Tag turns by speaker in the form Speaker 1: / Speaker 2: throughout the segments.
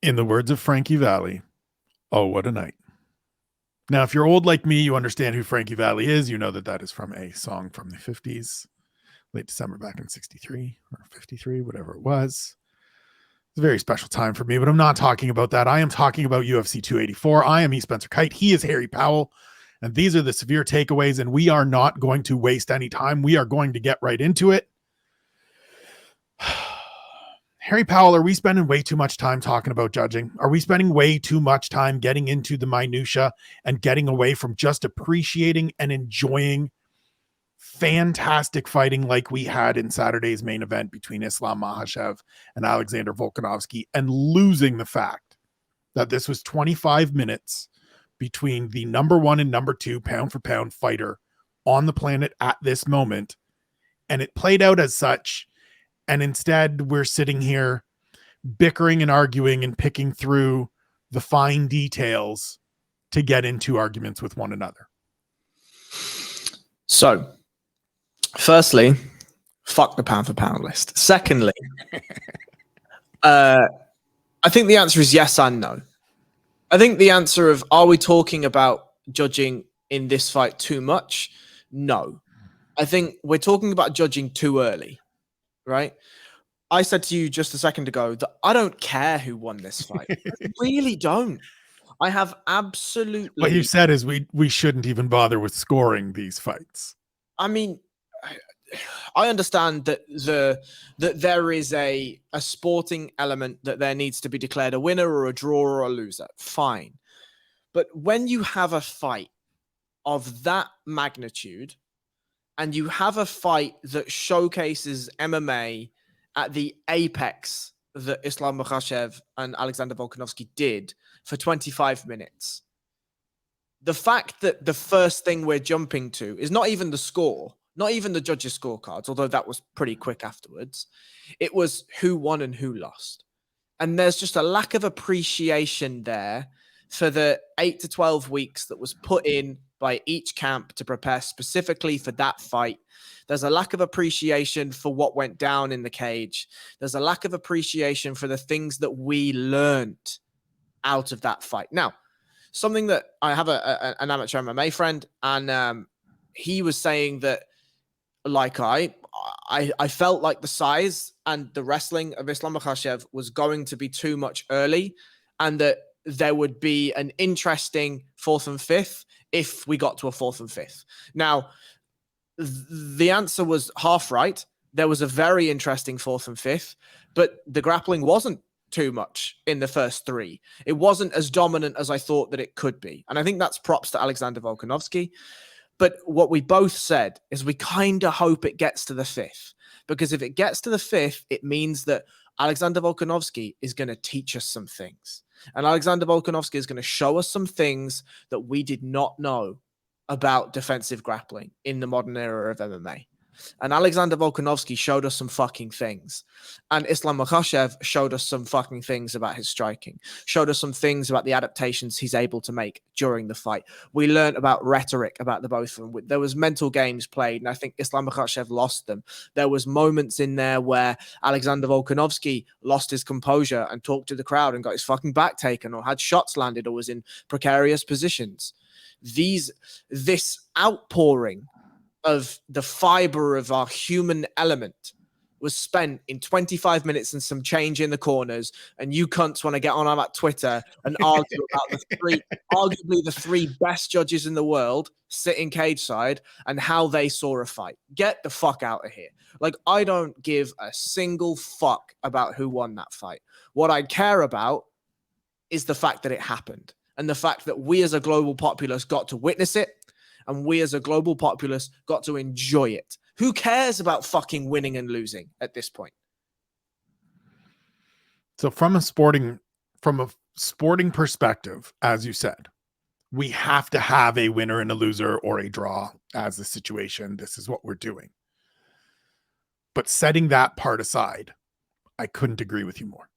Speaker 1: In the words of Frankie Valli, oh, what a night. Now, if you're old like me, you understand who Frankie Valli is. You know that that is from a song from the 50s, late December back in 63 or 53, whatever it was. It's a very special time for me, but I'm not talking about that. I am talking about UFC 284. I am E. Spencer Kite. He is Harry Powell. And these are the severe takeaways, and we are not going to waste any time. We are going to get right into it. Harry Powell, are we spending way too much time talking about judging? Are we spending way too much time getting into the minutia and getting away from just appreciating and enjoying fantastic fighting like we had in Saturday's main event between Islam Makhachev and Alexander Volkanovski, and losing the fact that this was 25 minutes between the number one and number two pound for pound fighter on the planet at this moment, and it played out as such? And instead, we're sitting here bickering and arguing and picking through the fine details to get into arguments with one another.
Speaker 2: So, firstly, fuck the pound for pound list. Secondly, I think the answer is yes and no. I think the answer of, are we talking about judging in this fight too much? No. I think we're talking about judging too early. Right? I said to you just a second ago that I don't care who won this fight. I really don't. I have absolutely...
Speaker 1: What you said is we shouldn't even bother with scoring these fights.
Speaker 2: I mean, I understand that that there is a sporting element that there needs to be declared a winner or a draw or a loser. Fine. But when you have a fight of that magnitude, and you have a fight that showcases MMA at the apex that Islam Makhachev and Alexander Volkanovski did for 25 minutes. The fact that the first thing we're jumping to is not even the score, not even the judges' scorecards, although that was pretty quick afterwards. It was who won and who lost. And there's just a lack of appreciation there for the 8 to 12 weeks that was put in by each camp to prepare specifically for that fight. There's a lack of appreciation for what went down in the cage. There's a lack of appreciation for the things that we learned out of that fight. Now, something that I have an amateur MMA friend, and he was saying that, like I felt like the size and the wrestling of Islam Makhachev was going to be too much early, and that there would be an interesting 4th and 5th if we got to a 4th and 5th. Now, the answer was half right. There was a very interesting 4th and 5th, but the grappling wasn't too much in the first 3. It wasn't as dominant as I thought that it could be. And I think that's props to Alexander Volkanovski. But what we both said is we kind of hope it gets to the 5th, because if it gets to the 5th, it means that Alexander Volkanovski is going to teach us some things. And Alexander Volkanovski is going to show us some things that we did not know about defensive grappling in the modern era of MMA. And Alexander Volkanovski showed us some fucking things. And Islam Makhachev showed us some fucking things about his striking, showed us some things about the adaptations he's able to make during the fight. We learned about rhetoric about the both of them. There was mental games played, and I think Islam Makhachev lost them. There was moments in there where Alexander Volkanovski lost his composure and talked to the crowd and got his fucking back taken, or had shots landed, or was in precarious positions. This outpouring of the fiber of our human element was spent in 25 minutes and some change in the corners, and you cunts want to get on about Twitter and argue about arguably the 3 best judges in the world sitting cage side and how they saw a fight. Get the fuck out of here. Like, I don't give a single fuck about who won that fight. What I care about is the fact that it happened, and the fact that we as a global populace got to witness it, and we as a global populace got to enjoy it. Who cares about fucking winning and losing at this point?
Speaker 1: So from a sporting perspective, as you said, we have to have a winner and a loser or a draw as the situation. This is what we're doing. But setting that part aside, I couldn't agree with you more.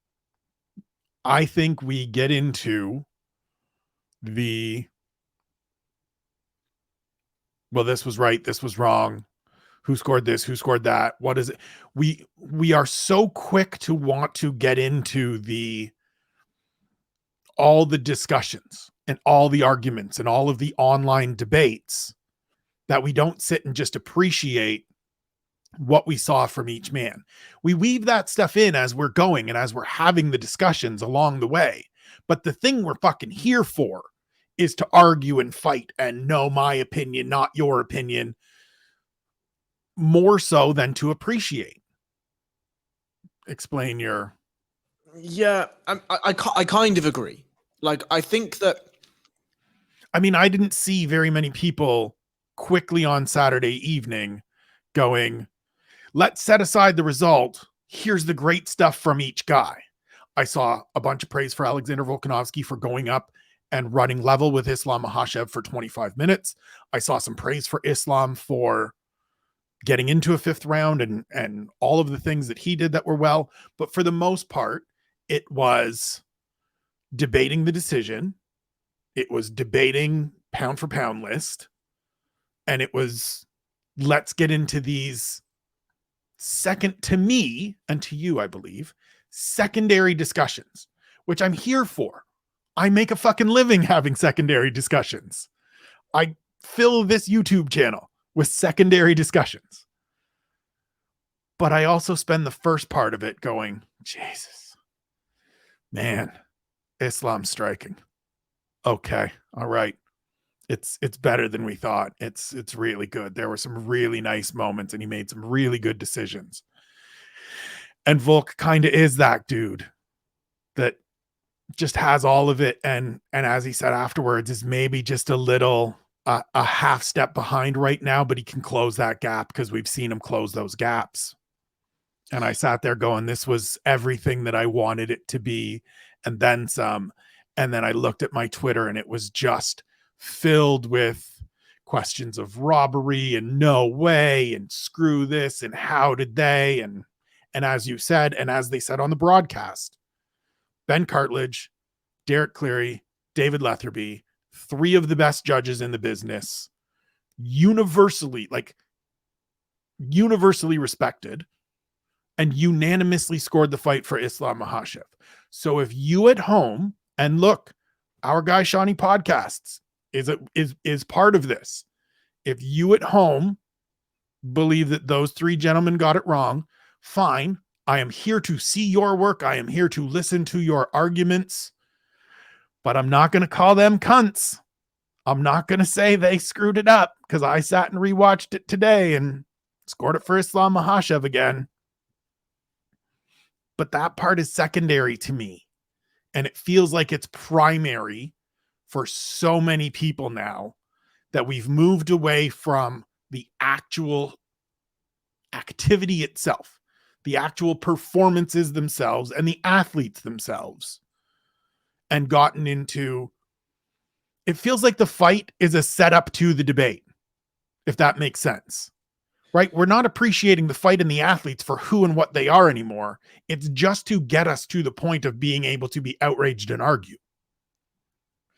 Speaker 1: I think we get into well, this was right, this was wrong, who scored this, who scored that, what is it? We are so quick to want to get into the all the discussions and all the arguments and all of the online debates, that we don't sit and just appreciate what we saw from each man. We weave that stuff in as we're going and as we're having the discussions along the way. But the thing we're fucking here for is to argue and fight and know my opinion, not your opinion, more so than to appreciate. Explain your...
Speaker 2: Yeah, I kind of agree. Like, I think that...
Speaker 1: I mean, I didn't see very many people quickly on Saturday evening going, let's set aside the result. Here's the great stuff from each guy. I saw a bunch of praise for Alexander Volkanovski for going up and running level with Islam Makhachev for 25 minutes. I saw some praise for Islam for getting into a fifth round and all of the things that he did that were well. But for the most part, it was debating the decision. It was debating pound for pound list. And it was, let's get into these second, to me and to you, I believe, secondary discussions, which I'm here for. I make a fucking living having secondary discussions. I fill this YouTube channel with secondary discussions. But I also spend the first part of it going, Jesus, man, Islam striking. Okay, all right. It's better than we thought. It's really good. There were some really nice moments and he made some really good decisions. And Volk kind of is that dude that just has all of it. And as he said afterwards, is maybe just a little, a half step behind right now, but he can close that gap because we've seen him close those gaps. And I sat there going, this was everything that I wanted it to be. And then some. And then I looked at my Twitter and it was just filled with questions of robbery and no way and screw this and how did they, and as you said, and as they said on the broadcast, Ben Cartledge, Derek Cleary, David Letherby, three of the best judges in the business, universally respected, and unanimously scored the fight for Islam Makhachev. So if you at home, and look, our guy Shawnee Podcasts is part of this. If you at home believe that those three gentlemen got it wrong, fine. I am here to see your work. I am here to listen to your arguments, but I'm not going to call them cunts. I'm not going to say they screwed it up because I sat and rewatched it today and scored it for Islam Makhachev again. But that part is secondary to me. And it feels like it's primary for so many people now that we've moved away from the actual activity itself, the actual performances themselves and the athletes themselves, and gotten into, it feels like the fight is a setup to the debate, if that makes sense. Right? We're not appreciating the fight and the athletes for who and what they are anymore. It's just to get us to the point of being able to be outraged and argue.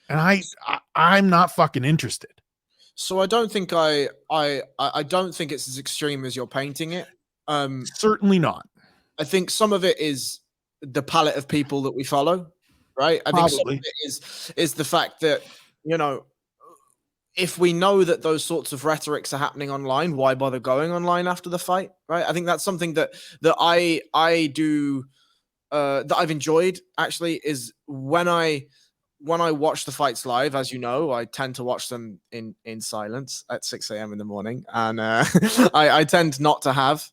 Speaker 1: And I'm not fucking interested.
Speaker 2: So I don't think I don't think it's as extreme as you're painting it.
Speaker 1: Certainly not.
Speaker 2: I think some of it is the palette of people that we follow, right? I think some of it is the fact that, you know, if we know that those sorts of rhetorics are happening online, why bother going online after the fight, right? I think that's something that I do that I've enjoyed actually, is when I watch the fights live. As you know, I tend to watch them in silence at 6 a.m. in the morning, and I tend not to have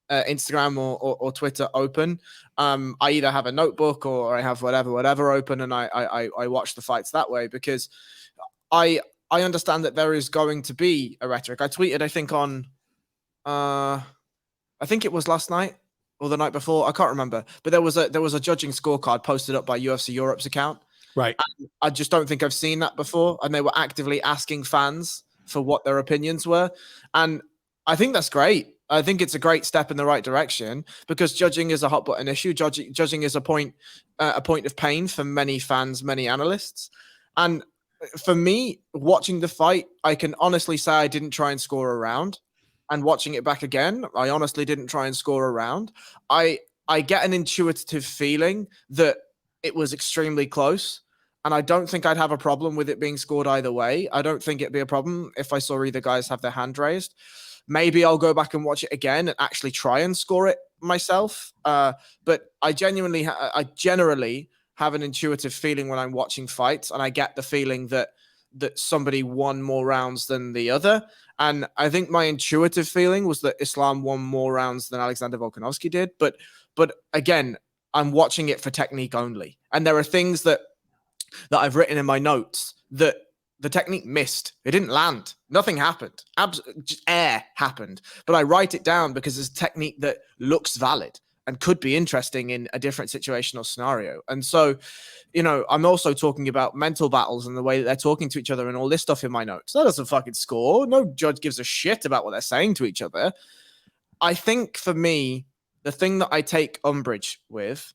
Speaker 2: Instagram or Twitter open. I either have a notebook or I have whatever open, and I watch the fights that way because I understand that there is going to be a rhetoric. I tweeted, I think on, I think it was last night or the night before. I can't remember, but there was a judging scorecard posted up by UFC Europe's account.
Speaker 1: Right.
Speaker 2: And I just don't think I've seen that before. And they were actively asking fans for what their opinions were. And I think that's great. I think it's a great step in the right direction because judging is a hot button issue. Judging is a point of pain for many fans, many analysts. And for me, watching the fight, I can honestly say I didn't try and score a round. And watching it back again, I honestly didn't try and score a round. I get an intuitive feeling that it was extremely close. And I don't think I'd have a problem with it being scored either way. I don't think it'd be a problem if I saw either guys have their hand raised. Maybe I'll go back and watch it again and actually try and score it myself. But I generally have an intuitive feeling when I'm watching fights, and I get the feeling that somebody won more rounds than the other. And I think my intuitive feeling was that Islam won more rounds than Alexander Volkanovski did. But again, I'm watching it for technique only. And there are things that I've written in my notes that the technique missed. It didn't land. Nothing happened. Just air happened. But I write it down because it's a technique that looks valid and could be interesting in a different situation or scenario. And so, I'm also talking about mental battles and the way that they're talking to each other and all this stuff in my notes. That doesn't fucking score. No judge gives a shit about what they're saying to each other. I think for me, the thing that I take umbrage with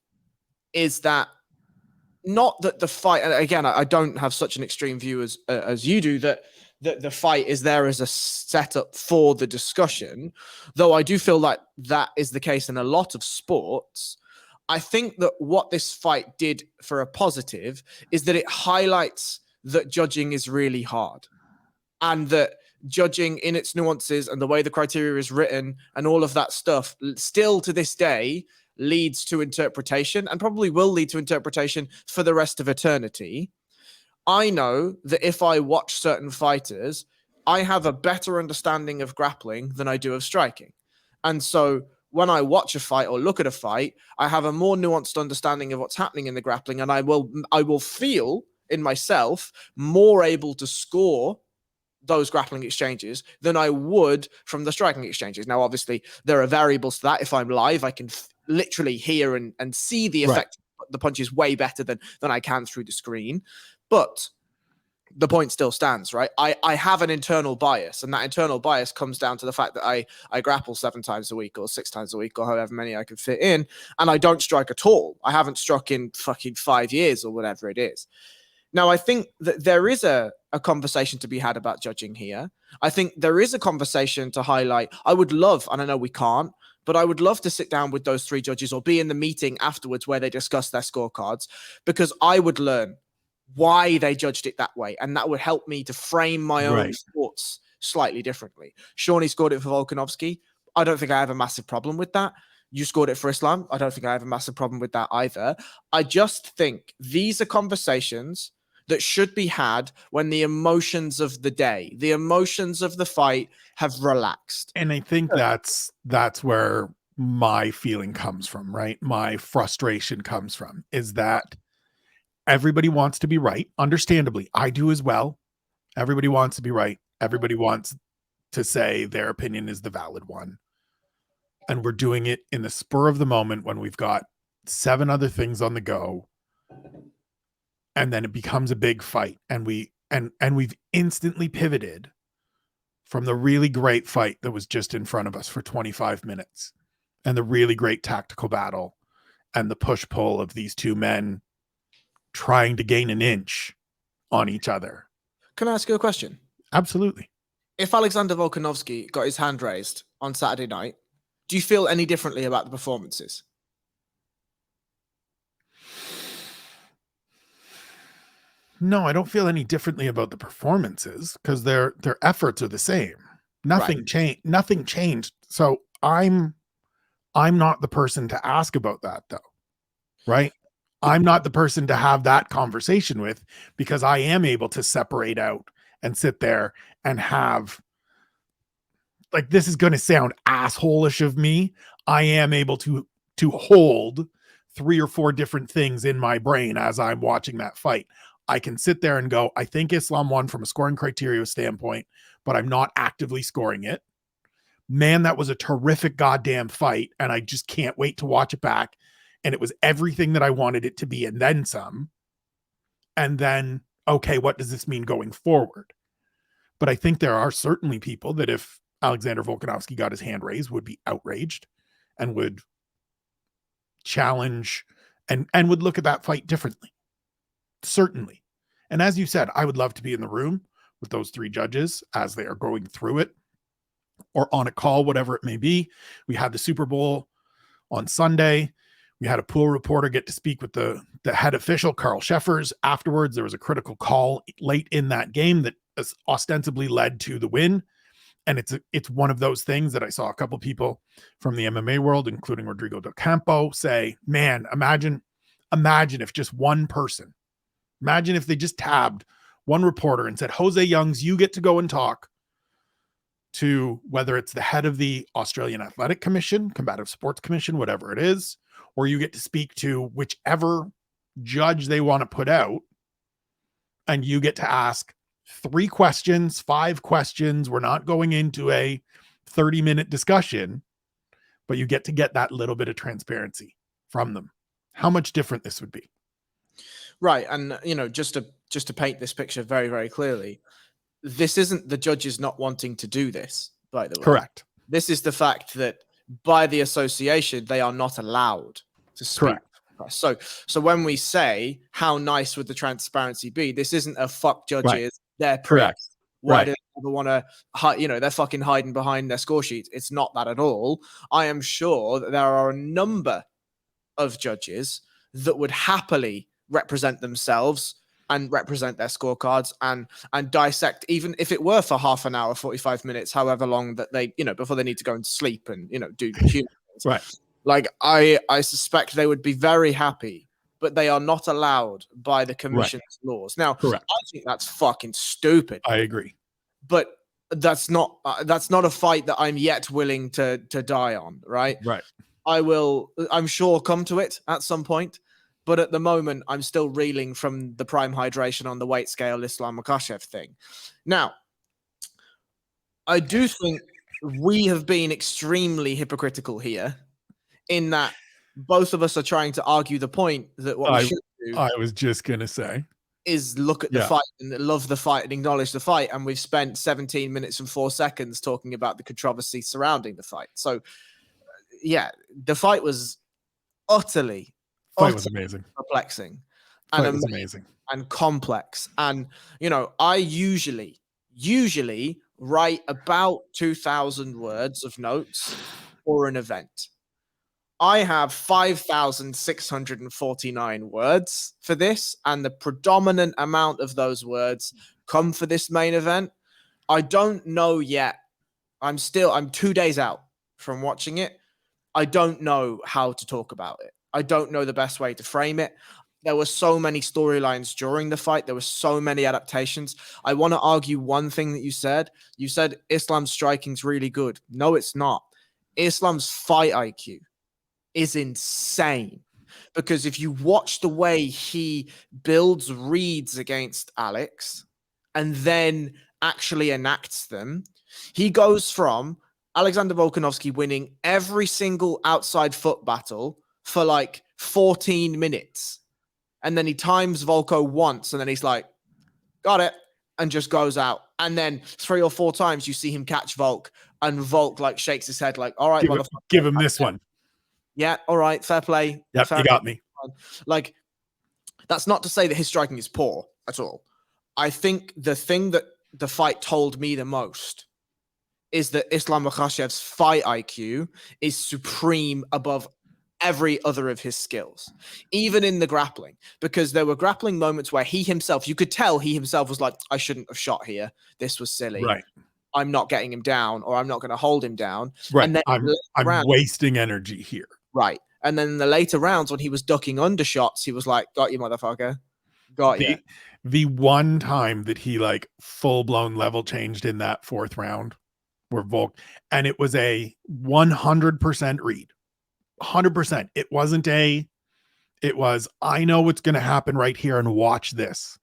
Speaker 2: is that not that the fight, and again, I don't have such an extreme view as you do, that the fight is there as a setup for the discussion, though I do feel like that is the case in a lot of sports. I think that what this fight did for a positive is that it highlights that judging is really hard, and that judging in its nuances and the way the criteria is written and all of that stuff still to this day leads to interpretation, and probably will lead to interpretation for the rest of eternity. I know that if I watch certain fighters, I have a better understanding of grappling than I do of striking. And so when I watch a fight or look at a fight, I have a more nuanced understanding of what's happening in the grappling, and I will feel in myself more able to score those grappling exchanges than I would from the striking exchanges. Now, obviously, there are variables to that. If I'm live, I can literally hear and see the effect of the punches way better than I can through the screen. But the point still stands, right? I have an internal bias, and that internal bias comes down to the fact that I grapple 7 times a week or 6 times a week or however many I can fit in, and I don't strike at all. I haven't struck in fucking 5 years or whatever it is. Now, I think that there is a conversation to be had about judging here. I think there is a conversation to highlight. I would love, and I know we can't, but I would love to sit down with those 3 judges or be in the meeting afterwards where they discuss their scorecards, because I would learn why they judged it that way. And that would help me to frame my own thoughts slightly differently. Shawnee scored it for Volkanovski. I don't think I have a massive problem with that. You scored it for Islam. I don't think I have a massive problem with that either. I just think these are conversations that should be had when the emotions of the day, the emotions of the fight have relaxed.
Speaker 1: And I think that's where my feeling comes from, right? My frustration comes from, is that everybody wants to be right. Understandably, I do as well. Everybody wants to be right. Everybody wants to say their opinion is the valid one. And we're doing it in the spur of the moment when we've got 7 other things on the go. And then it becomes a big fight, and we've instantly pivoted from the really great fight that was just in front of us for 25 minutes and the really great tactical battle and the push-pull of these 2 men trying to gain an inch on each other.
Speaker 2: Can I ask you a question?
Speaker 1: Absolutely.
Speaker 2: If Alexander Volkanovski got his hand raised on Saturday night, do you feel any differently about the performances?
Speaker 1: No, I don't feel any differently about the performances because their efforts are the same. Nothing changed. Nothing changed. So I'm not the person to ask about that, though. Right? I'm not the person to have that conversation with, because I am able to separate out and sit there and have, like, this is going to sound asshole-ish of me. I am able to hold 3 or 4 different things in my brain as I'm watching that fight. I can sit there and go, I think Islam won from a scoring criteria standpoint, but I'm not actively scoring it. Man, that was a terrific goddamn fight, and I just can't wait to watch it back. And it was everything that I wanted it to be, and then some. And then, okay, what does this mean going forward? But I think there are certainly people that if Alexander Volkanovski got his hand raised would be outraged and would challenge and would look at that fight differently. Certainly. And as you said, I would love to be in the room with those 3 judges as they are going through it, or on a call, whatever it may be. We had the Super Bowl on Sunday. We had a pool reporter get to speak with the head official, Carl Sheffers. Afterwards, there was a critical call late in that game that ostensibly led to the win. And it's one of those things that I saw a couple people from the MMA world, including Rodrigo Del Campo, say, man, imagine if just one person, imagine if they just tabbed one reporter and said, Jose Youngs, you get to go and talk to whether it's the head of the Australian Athletic Commission, Combative Sports Commission, whatever it is, or you get to speak to whichever judge they want to put out, and you get to ask 3 questions, 5 questions. We're not going into a 30-minute discussion, but you get to get that little bit of transparency from them. How much different this would be.
Speaker 2: Right. And, just to paint this picture very, very clearly, this isn't the judges not wanting to do this, by the way.
Speaker 1: Correct.
Speaker 2: This is the fact that by the association, they are not allowed to speak.
Speaker 1: Correct.
Speaker 2: So when we say, how nice would the transparency be? This isn't a fuck judges.
Speaker 1: Right.
Speaker 2: They're
Speaker 1: Correct.
Speaker 2: pricks. Why
Speaker 1: Right.
Speaker 2: do they ever want to hide? They're fucking hiding behind their score sheets. It's not that at all. I am sure that there are a number of judges that would happily represent themselves and represent their scorecards and dissect, even if it were for half an hour, 45 minutes, however long that they, before they need to go and sleep and, do human things.
Speaker 1: Right.
Speaker 2: Like I suspect they would be very happy, but they are not allowed by the commission's laws. Now,
Speaker 1: Correct.
Speaker 2: I think that's fucking stupid.
Speaker 1: I agree.
Speaker 2: But that's not a fight that I'm yet willing to die on, right?
Speaker 1: Right.
Speaker 2: I'm sure come to it at some point. But at the moment, I'm still reeling from the prime hydration on the weight scale Islam Makhachev thing. Now, I do think we have been extremely hypocritical here in that both of us are trying to argue the point that what we should do
Speaker 1: I was just going to say
Speaker 2: is look at the fight and love the fight and acknowledge the fight. And we've spent 17 minutes and 4 seconds talking about the controversy surrounding the fight. So, yeah, the fight was utterly
Speaker 1: was amazing,
Speaker 2: perplexing,
Speaker 1: and amazing
Speaker 2: and complex. And I usually write about 2,000 words of notes for an event. I have 5,649 words for this, and the predominant amount of those words come for this main event. I don't know yet. I'm 2 days out from watching it. I don't know how to talk about it. I don't know the best way to frame it. There were so many storylines during the fight. There were so many adaptations. I want to argue one thing that you said. You said Islam's striking's really good. No, it's not. Islam's fight IQ is insane. Because if you watch the way he builds reads against Alex and then actually enacts them, he goes from Alexander Volkanovski winning every single outside foot battle for like 14 minutes. And then he times Volko once, and then he's like, got it, and just goes out. And then 3 or 4 times you see him catch Volk, and Volk like shakes his head like, all right,
Speaker 1: give him this one.
Speaker 2: Yeah, all right, fair play.
Speaker 1: Yep,
Speaker 2: fair
Speaker 1: you got me.
Speaker 2: Like, that's not to say that his striking is poor at all. I think the thing that the fight told me the most is that Islam Makhachev's fight IQ is supreme above every other of his skills, even in the grappling, because there were grappling moments where you could tell he himself was like, I shouldn't have shot here. This was silly.
Speaker 1: Right.
Speaker 2: I'm not getting him down, or I'm not going to hold him down.
Speaker 1: Right.
Speaker 2: And then
Speaker 1: I'm wasting energy here.
Speaker 2: Right. And then in the later rounds, when he was ducking undershots, he was like, got you, motherfucker. Got you.
Speaker 1: The one time that he like full-blown level changed in that 4th round where Volk, and it was a 100% read. 100%. It was, I know what's going to happen right here, and watch this.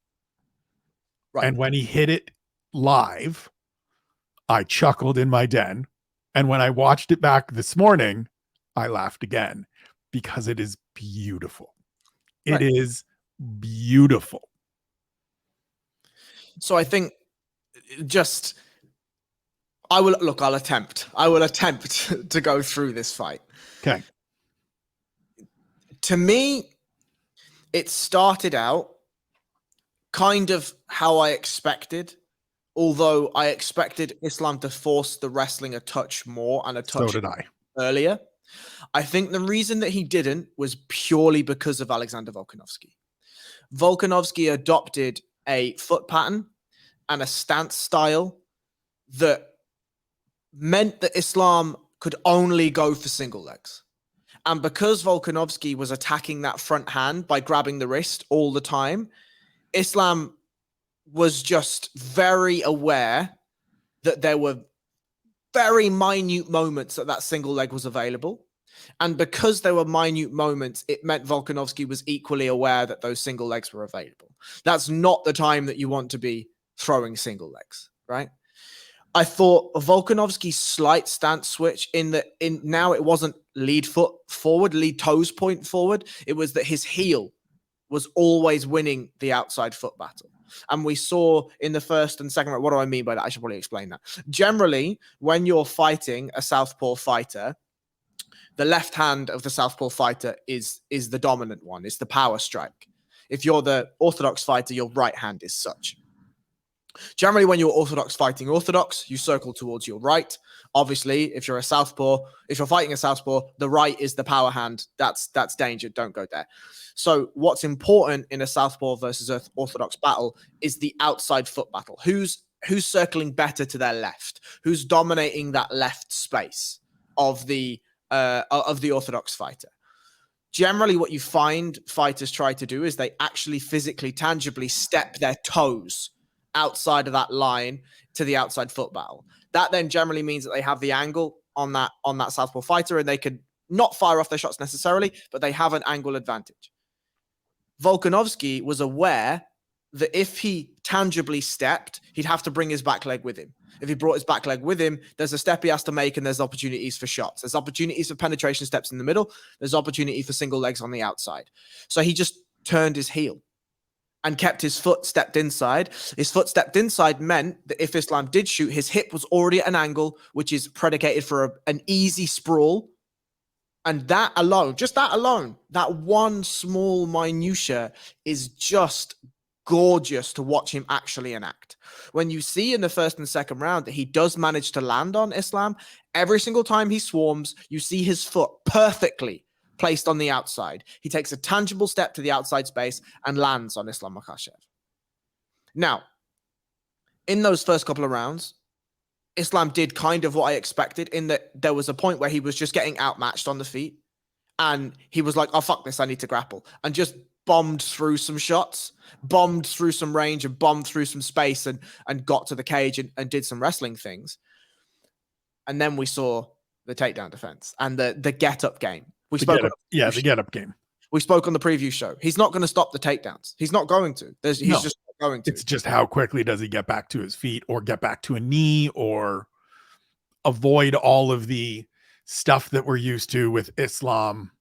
Speaker 1: Right. And when he hit it live, I chuckled in my den. And when I watched it back this morning, I laughed again, because it is beautiful. It is beautiful.
Speaker 2: So I think I'll attempt to go through this fight.
Speaker 1: Okay.
Speaker 2: To me, it started out kind of how I expected, although I expected Islam to force the wrestling a touch more and a touch
Speaker 1: so did I.
Speaker 2: earlier. I think the reason that he didn't was purely because of Alexander Volkanovski. Volkanovski adopted a foot pattern and a stance style that meant that Islam could only go for single legs. And because Volkanovski was attacking that front hand by grabbing the wrist all the time, Islam was just very aware that there were very minute moments that that single leg was available. And because there were minute moments, it meant Volkanovski was equally aware that those single legs were available. That's not the time that you want to be throwing single legs, right? I thought Volkanovski's slight stance switch now it wasn't lead foot forward, lead toes point forward. It was that his heel was always winning the outside foot battle. And we saw in the first and second round, what do I mean by that? I should probably explain that. Generally, when you're fighting a southpaw fighter, the left hand of the southpaw fighter is the dominant one. It's the power strike. If you're the orthodox fighter, your right hand is such. Generally, when you're orthodox fighting orthodox, you circle towards your right. Obviously, if you're a southpaw, if you're fighting a southpaw, the right is the power hand. That's danger. Don't go there. So what's important in a southpaw versus orthodox battle is the outside foot battle. Who's circling better to their left? Who's dominating that left space of the orthodox fighter? Generally, what you find fighters try to do is they actually physically, tangibly step their toes outside of that line to the outside foot battle. That then generally means that they have the angle on that southpaw fighter, and they could not fire off their shots necessarily, but they have an angle advantage. Volkanovski was aware that if he tangibly stepped, he'd have to bring his back leg with him. If he brought his back leg with him, there's a step he has to make, and there's opportunities for shots. There's opportunities for penetration steps in the middle. There's opportunity for single legs on the outside. So he just turned his heel and kept his foot stepped inside. His foot stepped inside meant that if Islam did shoot, his hip was already at an angle, which is predicated for an easy sprawl. And that alone, that one small minutia is just gorgeous to watch him actually enact. When you see in the first and second round that he does manage to land on Islam, every single time he swarms, you see his foot perfectly placed on the outside. He takes a tangible step to the outside space and lands on Islam Makhachev. Now, in those first couple of rounds, Islam did kind of what I expected, in that there was a point where he was just getting outmatched on the feet, and he was like, oh, fuck this, I need to grapple, and just bombed through some shots, bombed through some range, and bombed through some space, and got to the cage and did some wrestling things. And then we saw the takedown defense and the get-up game. The
Speaker 1: get-up game.
Speaker 2: We spoke on the preview show. He's not going to stop the takedowns. He's not going to. He's just not going to.
Speaker 1: It's just how quickly does he get back to his feet, or get back to a knee, or avoid all of the stuff that we're used to with Islam.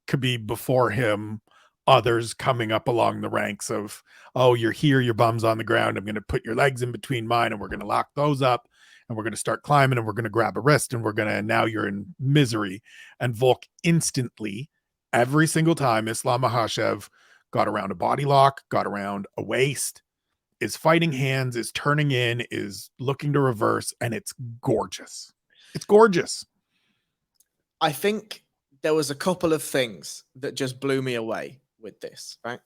Speaker 1: Could be before him, others coming up along the ranks of, oh, you're here, your bum's on the ground, I'm going to put your legs in between mine, and we're going to lock those up, and we're going to start climbing, and we're going to grab a wrist, and now you're in misery. And Volk instantly, every single time Islam Makhachev got around a body lock, got around a waist, is fighting hands, is turning in, is looking to reverse, and it's gorgeous. It's gorgeous.
Speaker 2: I think there was a couple of things that just blew me away with this, right?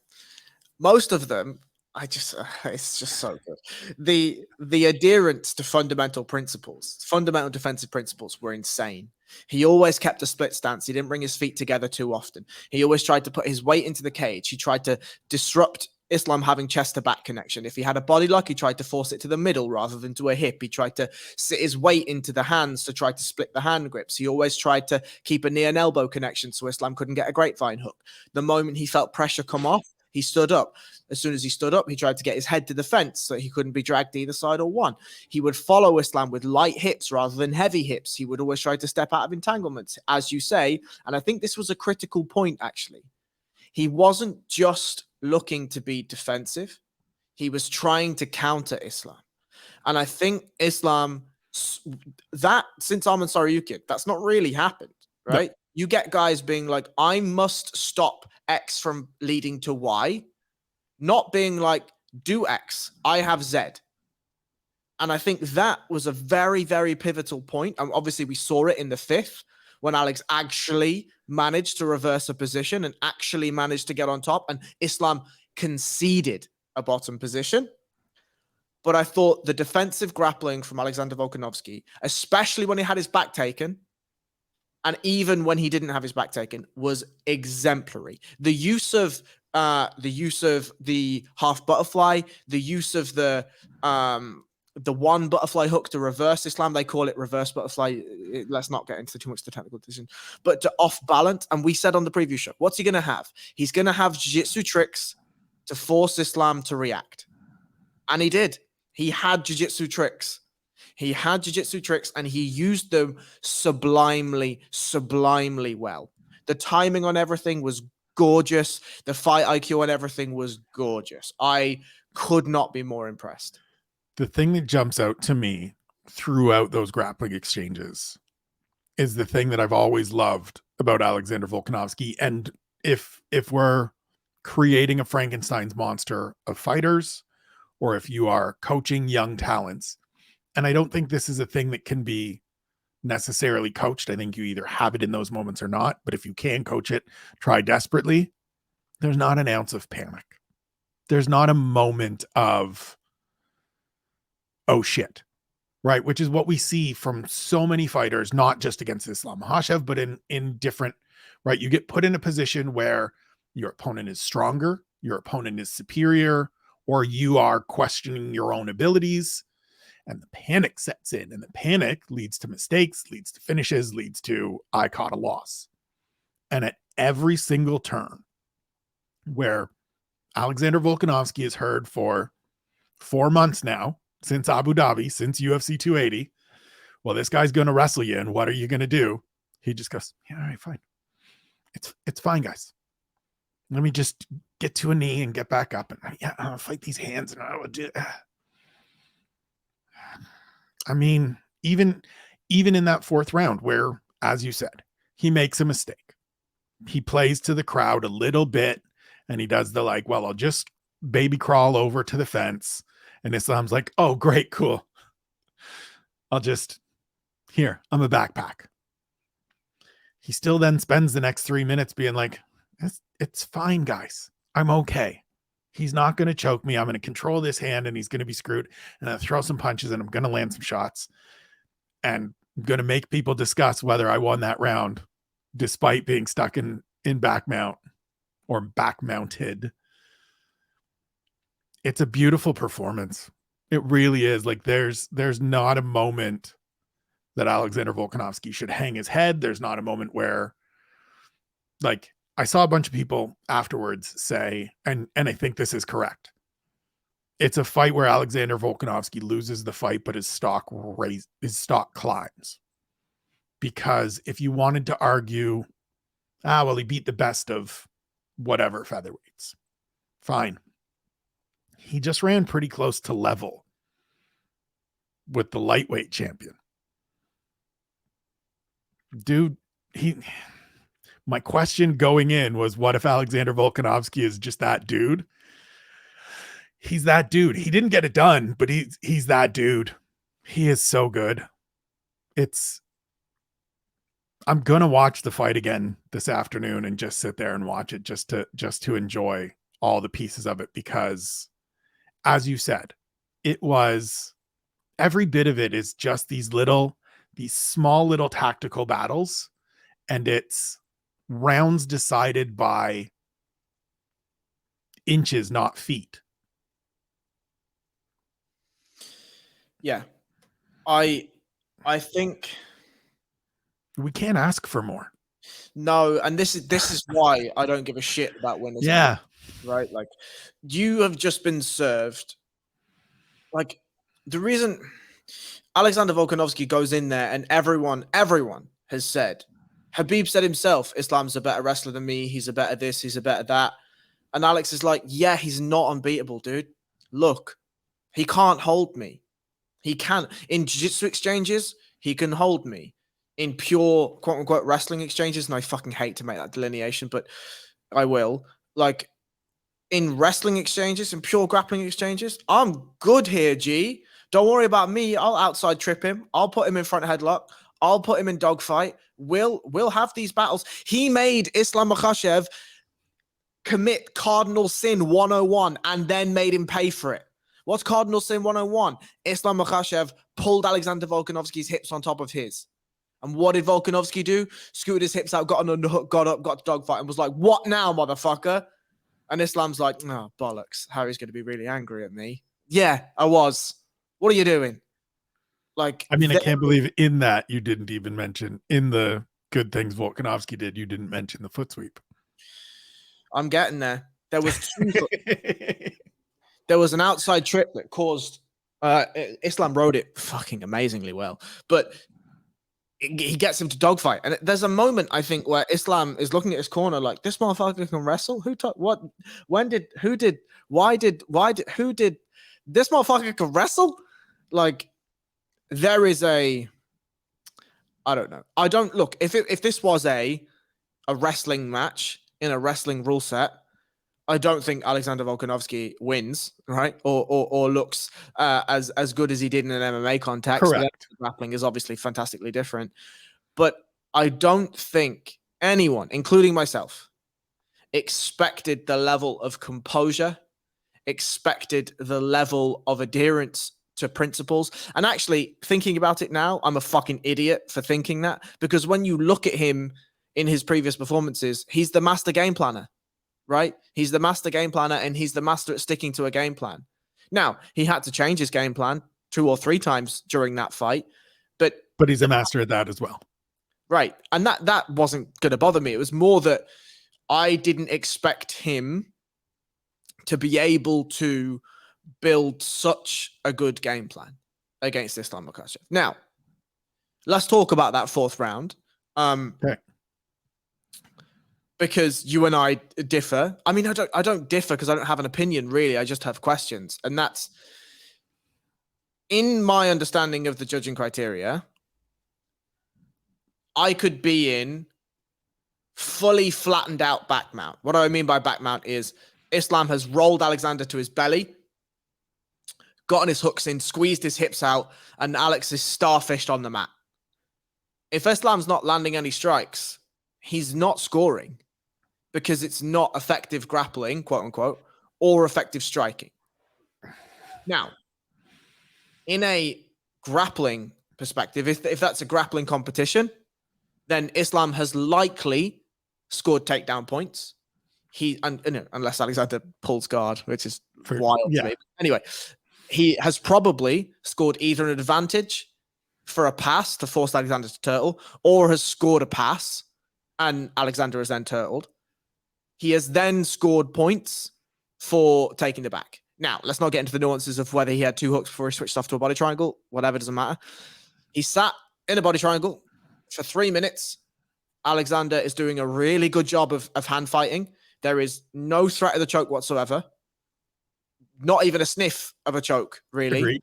Speaker 2: Most of them, it's just so good. The adherence to fundamental defensive principles were insane. He always kept a split stance. He didn't bring his feet together too often. He always tried to put his weight into the cage. He tried to disrupt Islam having chest to back connection. If he had a body lock, he tried to force it to the middle rather than to a hip. He tried to sit his weight into the hands to try to split the hand grips. He always tried to keep a knee and elbow connection so Islam couldn't get a grapevine hook. The moment he felt pressure come off, he stood up. As soon as he stood up, he tried to get his head to the fence so he couldn't be dragged either side or one. He would follow Islam with light hips rather than heavy hips. He would always try to step out of entanglements, as you say. And I think this was a critical point, actually. He wasn't just looking to be defensive. He was trying to counter Islam. And I think Islam, that since Arman Tsarukyan, that's not really happened, right? No. You get guys being like, I must stop X from leading to Y, not being like, do X, I have Z. And I think that was a very, very pivotal point. And obviously we saw it in the fifth when Alex actually managed to reverse a position and actually managed to get on top, and Islam conceded a bottom position. But I thought the defensive grappling from Alexander Volkanovski, especially when he had his back taken, and even when he didn't have his back taken, was exemplary. The use of the half butterfly, the use of the one butterfly hook to reverse Islam. They call it reverse butterfly. Let's not get into too much of the technical decision, but to off balance. And we said on the preview show, what's he going to have? He's going to have jiu-jitsu tricks to force Islam to react. And he did. He had jiu-jitsu tricks. He had jiu-jitsu tricks, and he used them sublimely well. The timing on everything was gorgeous. The fight IQ on everything was gorgeous. I could not be more impressed.
Speaker 1: The thing that jumps out to me throughout those grappling exchanges is the thing that I've always loved about Alexander Volkanovski. And if we're creating a Frankenstein's monster of fighters, or if you are coaching young talents, and I don't think this is a thing that can be necessarily coached. I think you either have it in those moments or not. But if you can coach it, try desperately. There's not an ounce of panic. There's not a moment of, oh shit, right? Which is what we see from so many fighters, not just against Islam Makhachev, but in different, right? You get put in a position where your opponent is stronger, your opponent is superior, or you are questioning your own abilities. And the panic sets in, and the panic leads to mistakes, leads to finishes, leads to I caught a loss. And at every single turn where Alexander Volkanovski is heard for 4 months now, since Abu Dhabi, since UFC 280, well, this guy's going to wrestle you, and what are you going to do? He just goes, yeah, all right, fine. It's fine, guys. Let me just get to a knee and get back up, and yeah, I'll fight these hands, and I'll do. I mean, even in that 4th round where, as you said, he makes a mistake. He plays to the crowd a little bit, and he does the like, well, I'll just baby crawl over to the fence. And Islam's like, oh, great, cool. I'm a backpack. He still then spends the next 3 minutes being like, it's fine, guys. I'm okay. He's not going to choke me. I'm going to control this hand, and he's going to be screwed. And I'll throw some punches, and I'm going to land some shots. And I'm going to make people discuss whether I won that round, despite being stuck in back mount or back mounted. It's a beautiful performance. It really is. Like there's not a moment that Alexander Volkanovski should hang his head. There's not a moment where, like, I saw a bunch of people afterwards say, and I think this is correct, it's a fight where Alexander Volkanovski loses the fight, but his stock climbs. Because if you wanted to argue, well, he beat the best of whatever featherweights, fine. He just ran pretty close to level with the lightweight champion. Dude, my question going in was, what if Alexander Volkanovski is just that dude? He's that dude. He didn't get it done, but he's that dude. He is so good. I'm going to watch the fight again this afternoon and just sit there and watch it just to enjoy all the pieces of it, because as you said, every bit of it is just these small little tactical battles, and it's rounds decided by inches, not feet.
Speaker 2: Yeah. I think
Speaker 1: we can't ask for more.
Speaker 2: No, and this is why I don't give a shit about winners.
Speaker 1: Yeah.
Speaker 2: Right? Like, you have just been served. Like, the reason Alexander Volkanovski goes in there, and everyone has said, Habib said himself, Islam's a better wrestler than me. He's a better this. He's a better that. And Alex is like, yeah, he's not unbeatable, dude. Look, he can't hold me. He can. In jiu-jitsu exchanges, he can hold me. In pure, quote-unquote, wrestling exchanges, and I fucking hate to make that delineation, but I will. Like, in wrestling exchanges, in pure grappling exchanges, I'm good here, G. Don't worry about me. I'll outside trip him. I'll put him in front headlock. I'll put him in dogfight. We'll have these battles. He made Islam Makhachev commit cardinal sin 101 and then made him pay for it. What's cardinal sin 101? Islam Makhachev pulled Alexander Volkanovski's hips on top of his. And what did Volkanovski do? Scooted his hips out, got an underhook, got up, got to dogfight, and was like, what now, motherfucker? And Islam's like, oh, bollocks. Harry's going to be really angry at me. Yeah, I was. What are you doing? Like,
Speaker 1: I mean, I can't believe in that you didn't even mention, in the good things Volkanovski did, you didn't mention the foot sweep.
Speaker 2: I'm getting there. There was there was an outside trip that caused Islam rode it fucking amazingly well, but he gets him to dogfight. And there's a moment, I think, where Islam is looking at his corner like, this motherfucker can wrestle? Who taught what? When did, who did, why did, who did, this motherfucker can wrestle? Like, there is I don't know. I don't look, if this was a wrestling match in a wrestling rule set, I don't think Alexander Volkanovski wins, right? Or looks as good as he did in an MMA context.
Speaker 1: Correct.
Speaker 2: Grappling is obviously fantastically different. But I don't think anyone, including myself, expected the level of composure, expected the level of adherence to principles. And actually, thinking about it now, I'm a fucking idiot for thinking that, because when you look at him in his previous performances, he's the master game planner. Right? He's the master game planner, and he's the master at sticking to a game plan. Now, he had to change his game plan 2 or 3 times during that fight, but
Speaker 1: he's a master at that as well.
Speaker 2: Right. And that wasn't going to bother me. It was more that I didn't expect him to be able to build such a good game plan against Islam Makhachev. Now, let's talk about that 4th round.
Speaker 1: Okay.
Speaker 2: Because you and I differ. I mean, I don't differ because I don't have an opinion, really. I just have questions. And that's, in my understanding of the judging criteria, I could be in fully flattened out back mount. What I mean by back mount is Islam has rolled Alexander to his belly, gotten his hooks in, squeezed his hips out, and Alex is starfished on the mat. If Islam's not landing any strikes, he's not scoring, because it's not effective grappling, quote unquote, or effective striking. Now, in a grappling perspective, if that's a grappling competition, then Islam has likely scored takedown points. Unless Alexander pulls guard, which is wild to me. Anyway, he has probably scored either an advantage for a pass to force Alexander to turtle, or has scored a pass and Alexander is then turtled. He has then scored points for taking the back. Now, let's not get into the nuances of whether he had 2 hooks before he switched off to a body triangle. Whatever, doesn't matter. He sat in a body triangle for 3 minutes. Alexander is doing a really good job of hand fighting. There is no threat of the choke whatsoever. Not even a sniff of a choke, really.
Speaker 1: Agreed.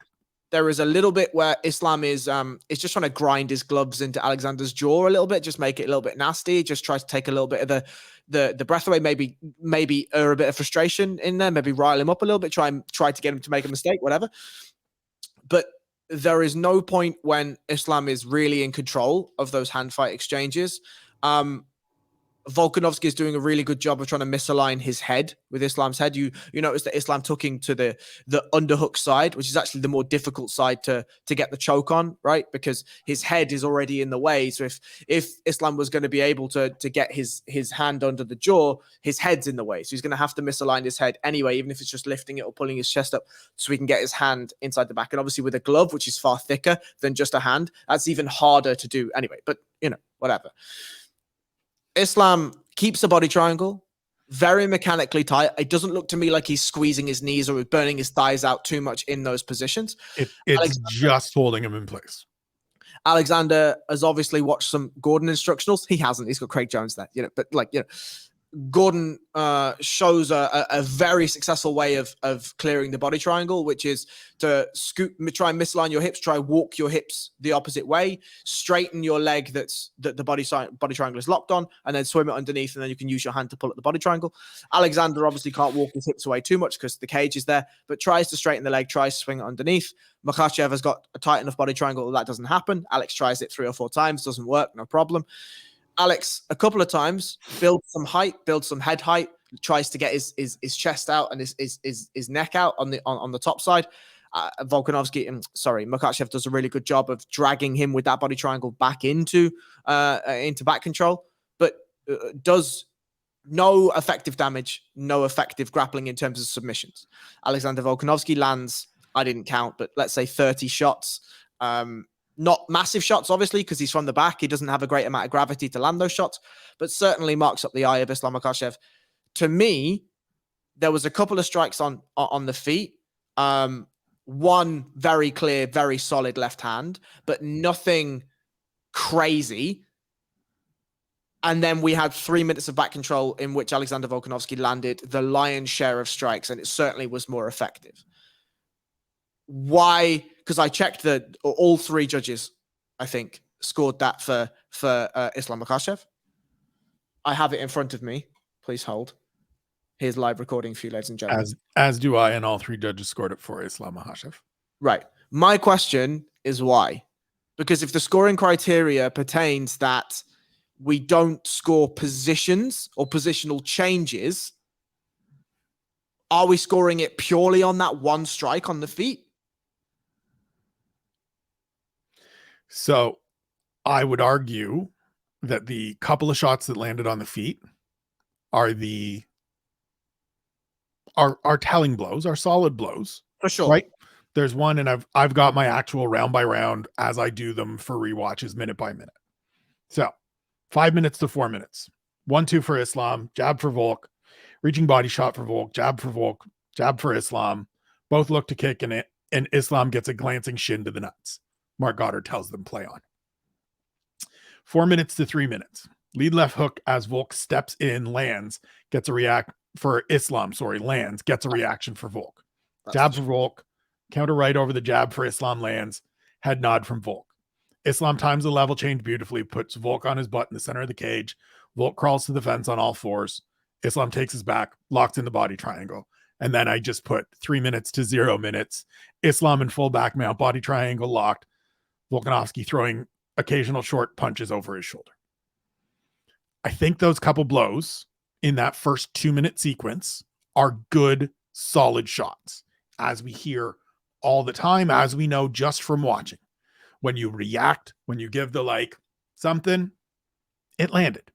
Speaker 2: There is a little bit where Islam is just trying to grind his gloves into Alexander's jaw a little bit, just make it a little bit nasty, just try to take a little bit of the breath away, maybe a bit of frustration in there, maybe rile him up a little bit, try to get him to make a mistake, whatever. But there is no point when Islam is really in control of those hand fight exchanges. Volkanovski is doing a really good job of trying to misalign his head with Islam's head. You notice that Islam took him to the underhook side, which is actually the more difficult side to get the choke on, right? Because his head is already in the way. So if Islam was going to be able to get his hand under the jaw, his head's in the way. So he's going to have to misalign his head anyway, even if it's just lifting it or pulling his chest up so he can get his hand inside the back. And obviously with a glove, which is far thicker than just a hand, that's even harder to do anyway. But, whatever. Islam keeps a body triangle, very mechanically tight. It doesn't look to me like he's squeezing his knees or burning his thighs out too much in those positions.
Speaker 1: It's just holding him in place.
Speaker 2: Alexander has obviously watched some Gordon instructionals. He hasn't. He's got Craig Jones there, but Gordon shows a very successful way of clearing the body triangle, which is to try and misalign your hips, try walk your hips the opposite way, straighten your leg that the body triangle is locked on, and then swim it underneath, and then you can use your hand to pull at the body triangle. Alexander obviously can't walk his hips away too much because the cage is there, but tries to straighten the leg, tries to swing it underneath. Makhachev has got a tight enough body triangle that doesn't happen. Alex tries it 3 or 4 times, doesn't work, no problem. Alex, a couple of times, builds some height, builds some head height, tries to get his chest out and his neck out on the top side. Makhachev does a really good job of dragging him with that body triangle back into back control, but does no effective damage, no effective grappling in terms of submissions. Alexander Volkanovski lands, I didn't count, but let's say 30 shots. Not massive shots, obviously, because he's from the back. He doesn't have a great amount of gravity to land those shots, but certainly marks up the eye of Islam Makhachev. To me, there was a couple of strikes on the feet. One very clear, very solid left hand, but nothing crazy. And then we had 3 minutes of back control in which Alexander Volkanovski landed the lion's share of strikes, and it certainly was more effective. Why? Because I checked that all 3 judges, I think, scored that for Islam Makhachev. I have it in front of me. Please hold. Here's live recording for you, ladies and gentlemen.
Speaker 1: As do I, and all 3 judges scored it for Islam Makhachev.
Speaker 2: Right. My question is why? Because if the scoring criteria pertains that we don't score positions or positional changes, are we scoring it purely on that one strike on the feet?
Speaker 1: So I would argue that the couple of shots that landed on the feet are telling blows, are solid blows.
Speaker 2: For sure.
Speaker 1: Right? There's one, and I've got my actual round by round as I do them for rewatches minute by minute. So 5 minutes to 4 minutes. 1-2 for Islam, jab for Volk, reaching body shot for Volk, jab for Islam. Both look to kick in it, and Islam gets a glancing shin to the nuts. Mark Goddard tells them play on. 4 minutes to 3 minutes. Lead left hook as Volk steps in, lands, gets a reaction for Volk. Jab for Volk, counter right over the jab for Islam, lands, head nod from Volk. Islam times the level change beautifully, puts Volk on his butt in the center of the cage. Volk crawls to the fence on all fours. Islam takes his back, locks in the body triangle. And then I just put 3 minutes to 0 minutes. Islam in full back mount, body triangle locked. Volkanovski throwing occasional short punches over his shoulder. I think those couple blows in that first 2 minute sequence are good, solid shots, as we hear all the time, as we know just from watching. When you react, when you give the something, it landed.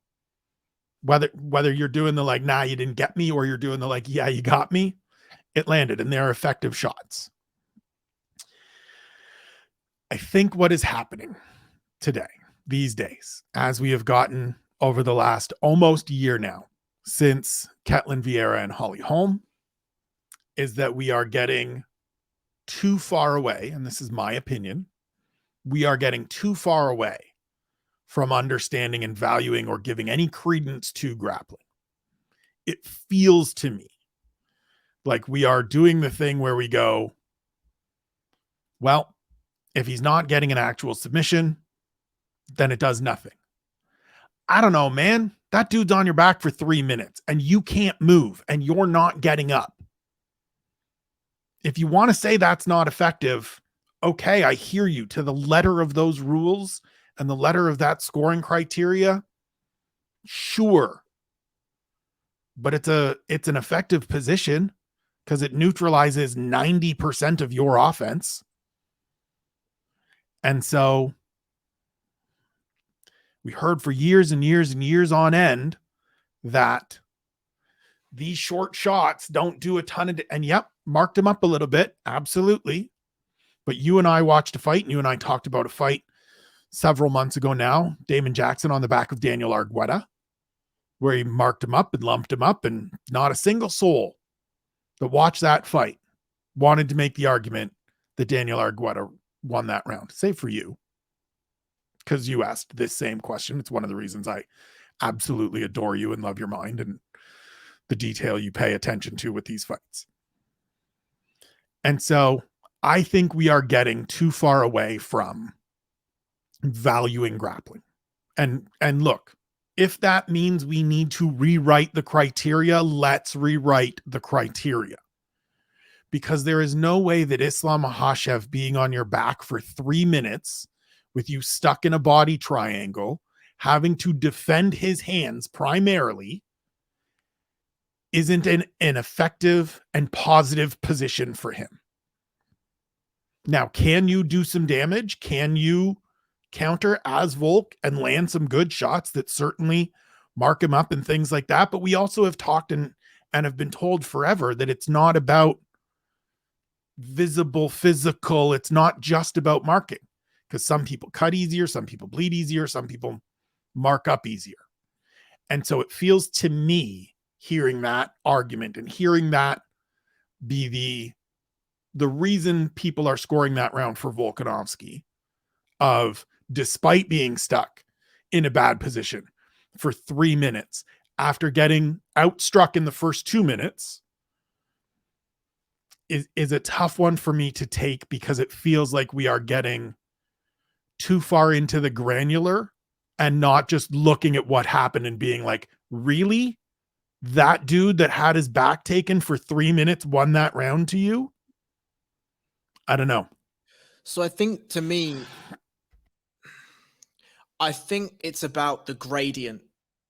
Speaker 1: Whether you're doing the nah, you didn't get me, or you're doing the yeah, you got me, it landed, and they're effective shots. I think what is happening today, these days, as we have gotten over the last almost year now, since Ketlin Vieira and Holly Holm, is that we are getting too far away, and this is my opinion, we are getting too far away from understanding and valuing or giving any credence to grappling. It feels to me like we are doing the thing where we go, well, if he's not getting an actual submission, then it does nothing. I don't know, man. That dude's on your back for 3 minutes and you can't move and you're not getting up. If you want to say that's not effective, okay, I hear you. To the letter of those rules and the letter of that scoring criteria, sure. But it's an effective position because it neutralizes 90% of your offense. And so we heard for years and years and years on end that these short shots don't do a ton of, and yep, marked him up a little bit. Absolutely. But you and I watched a fight, and you and I talked about a fight several months ago now, Damon Jackson on the back of Daniel Argueta, where he marked him up and lumped him up, and not a single soul that watched that fight wanted to make the argument that Daniel Argueta won that round, save for you, because you asked this same question. It's one of the reasons I absolutely adore you and love your mind. And the detail you pay attention to with these fights. And so I think we are getting too far away from valuing grappling. And look, if that means we need to rewrite the criteria, let's rewrite the criteria. Because there is no way that Islam Makhachev being on your back for 3 minutes with you stuck in a body triangle, having to defend his hands primarily, isn't an effective and positive position for him. Now, can you do some damage? Can you counter as Volk and land some good shots that certainly mark him up and things like that? But we also have talked and have been told forever that it's not about visible physical. It's not just about marking, because some people cut easier, some people bleed easier, some people mark up easier. And so it feels to me, hearing that argument and hearing that be the reason people are scoring that round for Volkanovski, of despite being stuck in a bad position for 3 minutes after getting outstruck in the first 2 minutes, is a tough one for me to take, because it feels like we are getting too far into the granular and not just looking at what happened and being like, really? That dude that had his back taken for 3 minutes won that round to you? I don't know.
Speaker 2: So I think, to me, I think it's about the gradient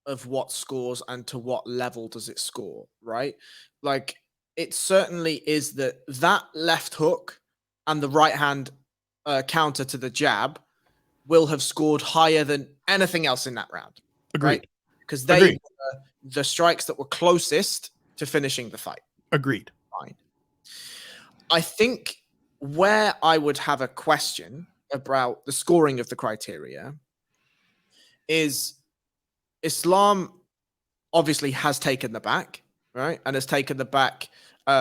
Speaker 2: of what scores and to what level does it score, right? Like, it certainly is that left hook and the right hand counter to the jab will have scored higher than anything else in that round.
Speaker 1: Agreed.
Speaker 2: Right? Because they were the strikes that were closest to finishing the fight.
Speaker 1: Agreed.
Speaker 2: Fine. I think where I would have a question about the scoring of the criteria is Islam obviously has taken the back, right? And has taken the back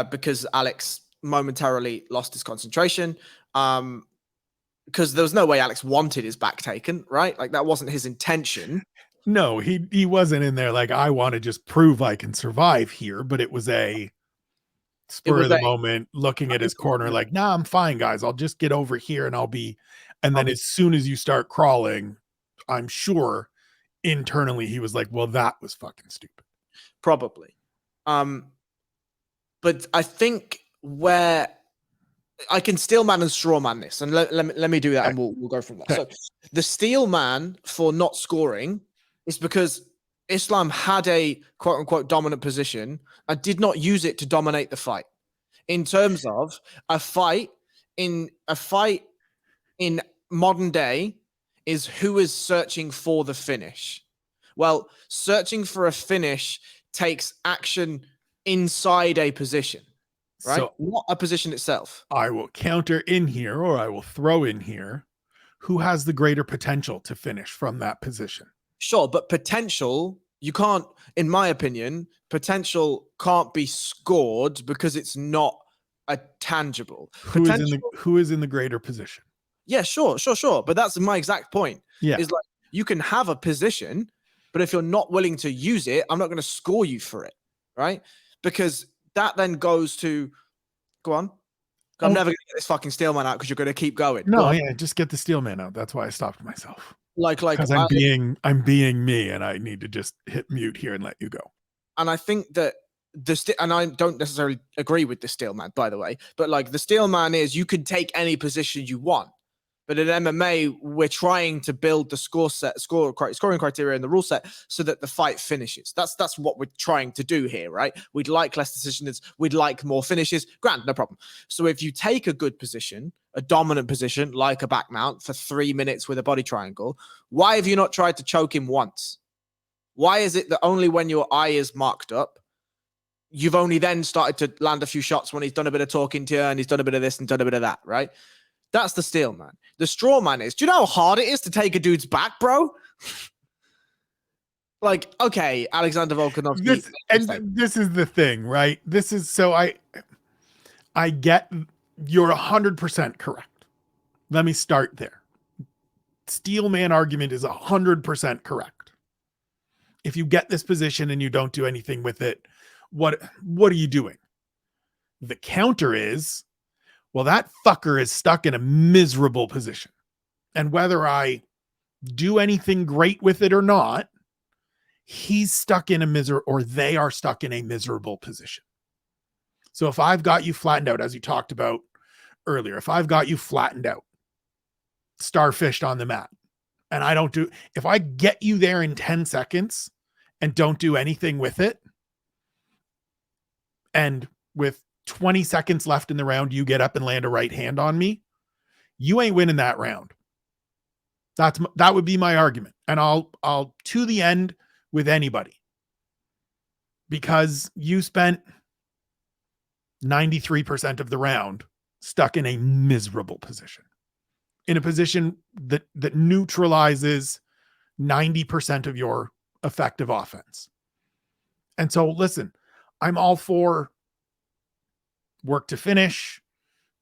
Speaker 2: because Alex momentarily lost his concentration. Because there was no way Alex wanted his back taken, right? Like, that wasn't his intention.
Speaker 1: No, he wasn't in there like, I want to just prove I can survive here, but it was a spur of the moment, looking at his corner like, nah, I'm fine, guys. I'll just get over here and and then as soon as you start crawling, I'm sure internally he was like, well, that was fucking stupid.
Speaker 2: Probably. But I think where I can steel man and straw man this, and let me do that, and we'll go from there. So the steel man for not scoring is because Islam had a quote unquote dominant position and did not use it to dominate the fight. In terms of a fight in modern day is who is searching for the finish. Well, searching for a finish takes action inside a position, right? So, not a position itself.
Speaker 1: I will counter in here, or I will throw in here, who has the greater potential to finish from that position.
Speaker 2: Sure, but potential, you can't, in my opinion, potential can't be scored because it's not a tangible.
Speaker 1: Who is in the greater position?
Speaker 2: Yeah, sure. But that's my exact point.
Speaker 1: Yeah.
Speaker 2: Is like, you can have a position, but if you're not willing to use it, I'm not going to score you for it, right? Because that then goes to, go on. I'm never going to get this fucking steel man out because you're going to keep going.
Speaker 1: No, yeah, just get the steel man out. That's why I stopped myself.
Speaker 2: Like,
Speaker 1: because I'm being me, and I need to just hit mute here and let you go.
Speaker 2: And I think that and I don't necessarily agree with the steel man, by the way, but like, the steel man is, you can take any position you want. But in MMA, we're trying to build the scoring criteria and the rule set so that the fight finishes. That's what we're trying to do here, right? We'd like less decisions. We'd like more finishes. Grant, no problem. So if you take a good position, a dominant position, like a back mount for 3 minutes with a body triangle, why have you not tried to choke him once? Why is it that only when your eye is marked up, you've only then started to land a few shots when he's done a bit of talking to you and he's done a bit of this and done a bit of that, right? That's the steel man. The straw man is, do you know how hard it is to take a dude's back, bro? Like, okay, Alexander Volkanovski.
Speaker 1: This is the thing, right? This is, so I get, you're 100% correct. Let me start there. Steel man argument is 100% correct. If you get this position and you don't do anything with it, What are you doing? The counter is, well, that fucker is stuck in a miserable position. And whether I do anything great with it or not, he's stuck in a or they are stuck in a miserable position. So if I've got you flattened out, as you talked about earlier, if I've got you flattened out, starfished on the mat, and if I get you there in 10 seconds and don't do anything with it, and with 20 seconds left in the round, you get up and land a right hand on me, you ain't winning that round. That would be my argument. And I'll to the end with anybody, because you spent 93% of the round stuck in a miserable position, in a position that neutralizes 90% of your effective offense. And so listen, I'm all for work to finish,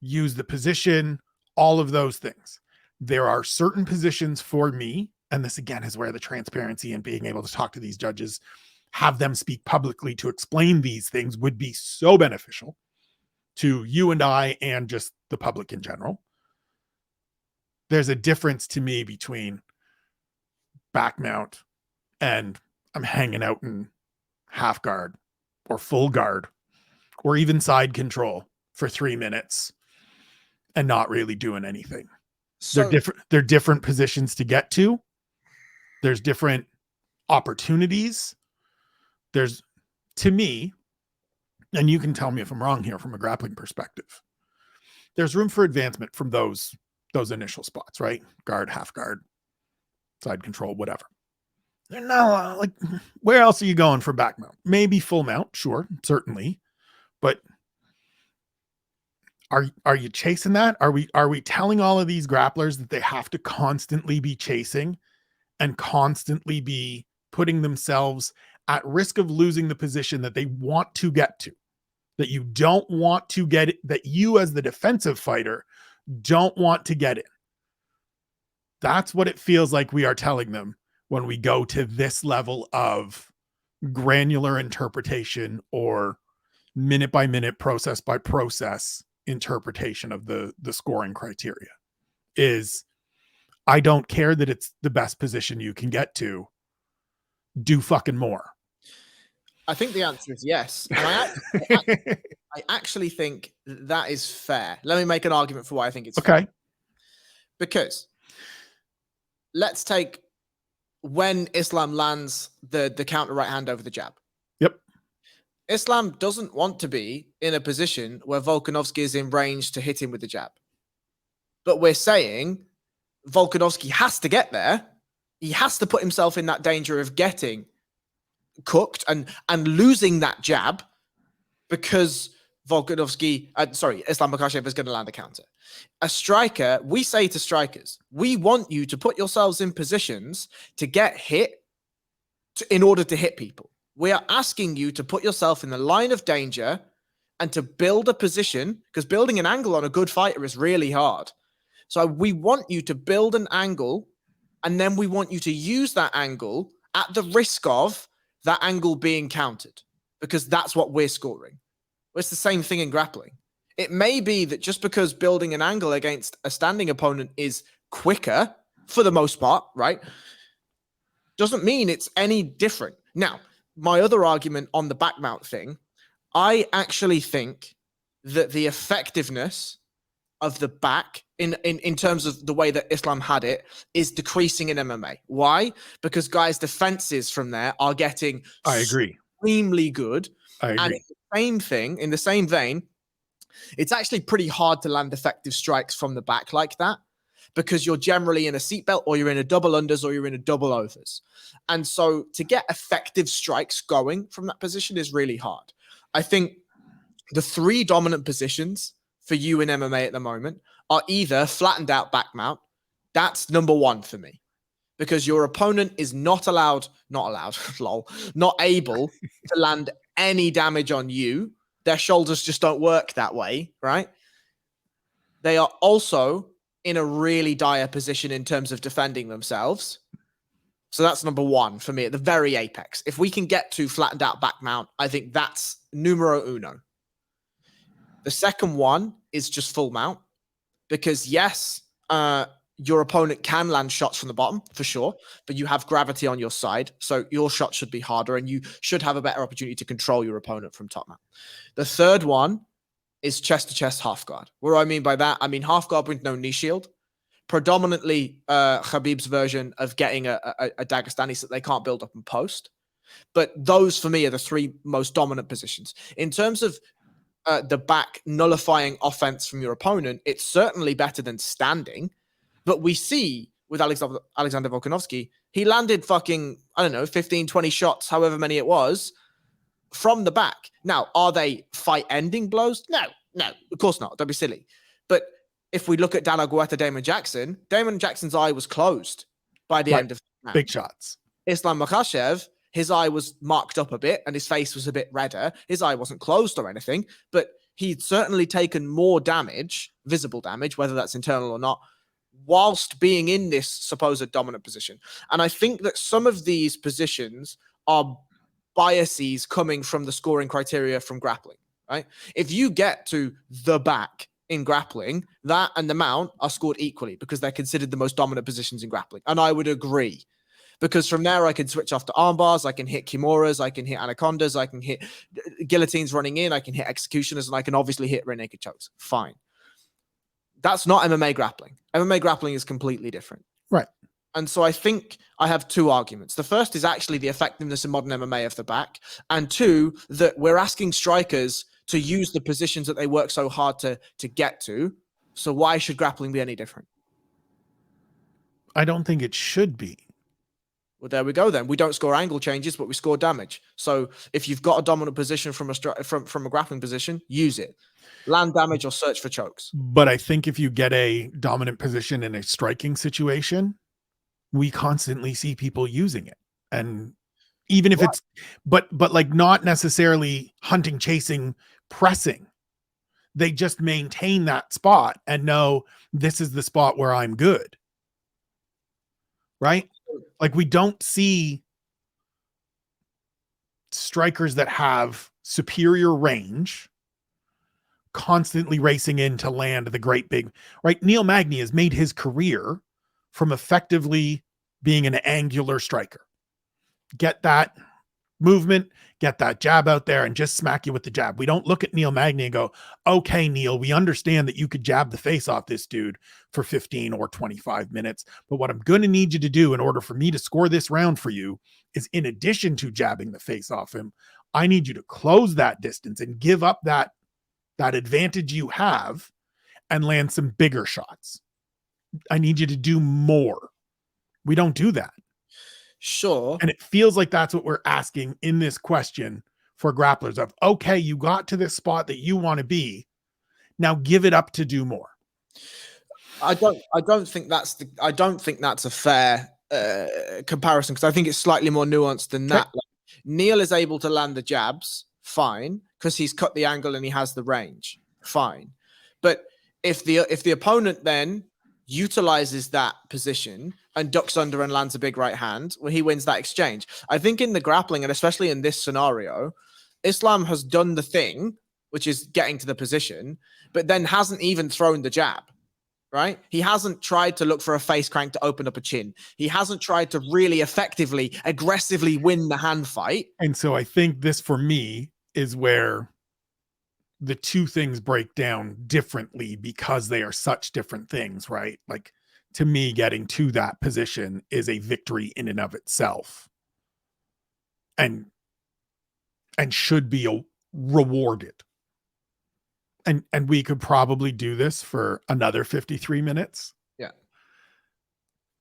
Speaker 1: use the position, all of those things. There are certain positions for me, and this again is where the transparency and being able to talk to these judges, have them speak publicly to explain these things, would be so beneficial to you and I and just the public in general. There's a difference to me between back mount and I'm hanging out in half guard or full guard or even side control for 3 minutes and not really doing anything. So they're different positions to get to. There's different opportunities. There's, to me, and you can tell me if I'm wrong here from a grappling perspective, there's room for advancement from those initial spots, right? Guard, half guard, side control, whatever. They're not like, where else are you going for back mount? Maybe full mount, sure, certainly. But are you chasing that? Are we telling all of these grapplers that they have to constantly be chasing and constantly be putting themselves at risk of losing the position that they want to get to, that you don't want to get it, that you as the defensive fighter don't want to get in? That's what it feels like we are telling them when we go to this level of granular interpretation or minute by minute, process by process interpretation of the scoring criteria. Is, I don't care that it's the best position you can get to, do fucking more.
Speaker 2: I think the answer is yes. And I actually think that is fair. Let me make an argument for why I think it's fair. Because let's take when Islam lands the counter right hand over the jab.
Speaker 1: Yep.
Speaker 2: Islam doesn't want to be in a position where Volkanovski is in range to hit him with the jab. But we're saying Volkanovski has to get there. He has to put himself in that danger of getting cooked and losing that jab, because Islam Makhachev is going to land a counter. A striker, we say to strikers, we want you to put yourselves in positions to get hit in order to hit people. We are asking you to put yourself in the line of danger and to build a position, because building an angle on a good fighter is really hard. So we want you to build an angle, and then we want you to use that angle at the risk of that angle being countered, because that's what we're scoring. It's the same thing in grappling. It may be that just because building an angle against a standing opponent is quicker, for the most part, right, doesn't mean it's any different. Now, my other argument on the back mount thing, I actually think that the effectiveness of the back in terms of the way that Islam had it is decreasing in MMA. Why? Because guys' defenses from there are getting extremely good.
Speaker 1: I agree.
Speaker 2: And in the same vein, it's actually pretty hard to land effective strikes from the back like that, because you're generally in a seatbelt, or you're in a double unders, or you're in a double overs. And so to get effective strikes going from that position is really hard. I think the 3 dominant positions for you in MMA at the moment are either flattened out back mount. That's number 1 for me, because your opponent is not able to land any damage on you. Their shoulders just don't work that way, right? They are also in a really dire position in terms of defending themselves. So that's number 1 for me at the very apex. If we can get to flattened out back mount, I think that's numero uno. The second one is just full mount, because yes, your opponent can land shots from the bottom for sure, but you have gravity on your side, so your shot should be harder and you should have a better opportunity to control your opponent from top mount. The third one is chest to chest half guard. What do I mean by that? I mean half guard with no knee shield, predominantly Khabib's version of getting a Dagestani so that they can't build up and post. But those for me are the three most dominant positions. In terms of the back nullifying offense from your opponent, it's certainly better than standing. But we see with Alexander Volkanovski, he landed fucking, I don't know, 15, 20 shots, however many it was, from the back. Now, are they fight-ending blows? No, of course not. Don't be silly. But if we look at Dana Guetta, Damon Jackson's eye was closed by the end of the match.
Speaker 1: Big shots.
Speaker 2: Islam Makhachev, his eye was marked up a bit and his face was a bit redder. His eye wasn't closed or anything, but he'd certainly taken more damage, visible damage, whether that's internal or not, whilst being in this supposed dominant position. And I think that some of these positions are biases coming from the scoring criteria from grappling, right? If you get to the back in grappling, that and the mount are scored equally because they're considered the most dominant positions in grappling. And I would agree. Because from there, I can switch off to arm bars, I can hit kimuras, I can hit anacondas, I can hit guillotines running in, I can hit executioners, and I can obviously hit rear naked chokes. Fine. That's not MMA grappling. MMA grappling is completely different.
Speaker 1: Right.
Speaker 2: And so I think I have two arguments. The first is actually the effectiveness in modern MMA of the back. And two, that we're asking strikers to use the positions that they work so hard to get to. So why should grappling be any different?
Speaker 1: I don't think it should be.
Speaker 2: Well, there we go then. We don't score angle changes, but we score damage. So if you've got a dominant position from a grappling position, use it. Land damage or search for chokes.
Speaker 1: But I think if you get a dominant position in a striking situation, we constantly see people using it. And even if it's, but like not necessarily hunting, chasing, pressing, they just maintain that spot and know this is the spot where I'm good. Right? Like we don't see strikers that have superior range constantly racing in to land the great big, right? Neil Magny has made his career from effectively being an angular striker. Get that movement, get that jab out there and just smack you with the jab. We don't look at Neil Magny and go, okay, Neil, we understand that you could jab the face off this dude for 15 or 25 minutes. But what I'm going to need you to do in order for me to score this round for you is, in addition to jabbing the face off him, I need you to close that distance and give up that advantage you have and land some bigger shots. I need you to do more. We don't do that.
Speaker 2: Sure.
Speaker 1: And it feels like that's what we're asking in this question for grapplers of, okay, you got to this spot that you want to be. Now give it up to do more.
Speaker 2: I don't think that's a fair comparison, because I think it's slightly more nuanced than that. Like, Neil is able to land the jabs, fine, because he's cut the angle and he has the range, fine. But if the opponent then utilizes that position and ducks under and lands a big right hand, well, he wins that exchange. I think in the grappling, and especially in this scenario, Islam has done the thing, which is getting to the position, but then hasn't even thrown the jab, right? He hasn't tried to look for a face crank to open up a chin. He hasn't tried to really effectively, aggressively win the hand fight.
Speaker 1: And so I think this, for me, is where the two things break down differently because they are such different things, right? Like, to me, getting to that position is a victory in and of itself and should be rewarded. And we could probably do this for another 53 minutes.
Speaker 2: Yeah.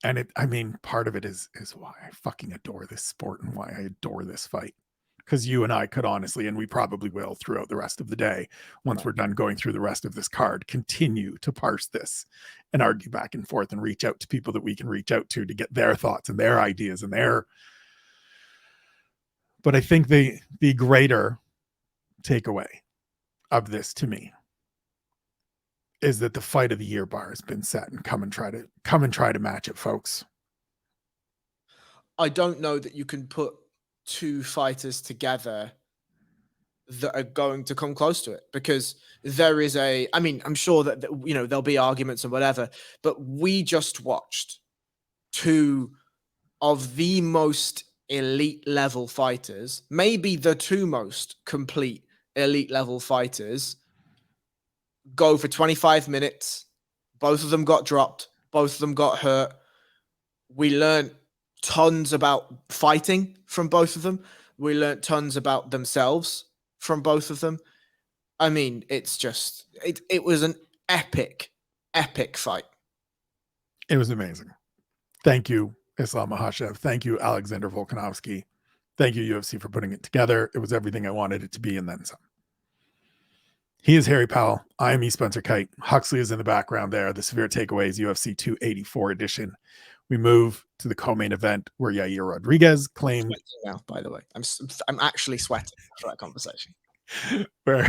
Speaker 1: And I mean, part of it is why I fucking adore this sport and why I adore this fight. Because you and I could honestly, and we probably will throughout the rest of the day, once we're done going through the rest of this card, continue to parse this and argue back and forth and reach out to people that we can reach out to get their thoughts and their ideas and their. But I think the greater takeaway of this to me is that the fight of the year bar has been set, and come and try to match it, folks.
Speaker 2: I don't know that you can put two fighters together that are going to come close to it, because there is I mean, I'm sure that, you know, there'll be arguments and whatever, but we just watched two of the most elite level fighters, maybe the two most complete elite level fighters, go for 25 minutes. Both of them got dropped. Both of them got hurt. We learned tons about fighting from both of them. We learned tons about themselves from both of them. I mean, it's just, it was an epic fight.
Speaker 1: It was amazing. Thank you, Islam Makhachev. Thank you, Alexander Volkanovski. Thank you, UFC, for putting it together. It was everything I wanted it to be, and then some. He is Harry Powell. I am E. Spencer Kite. Huxley is in the background there. The Severe Takeaways UFC 284 edition. We move to the co-main event where Yair Rodriguez claimed.
Speaker 2: Now, by the way, I'm actually sweating after that conversation.
Speaker 1: Where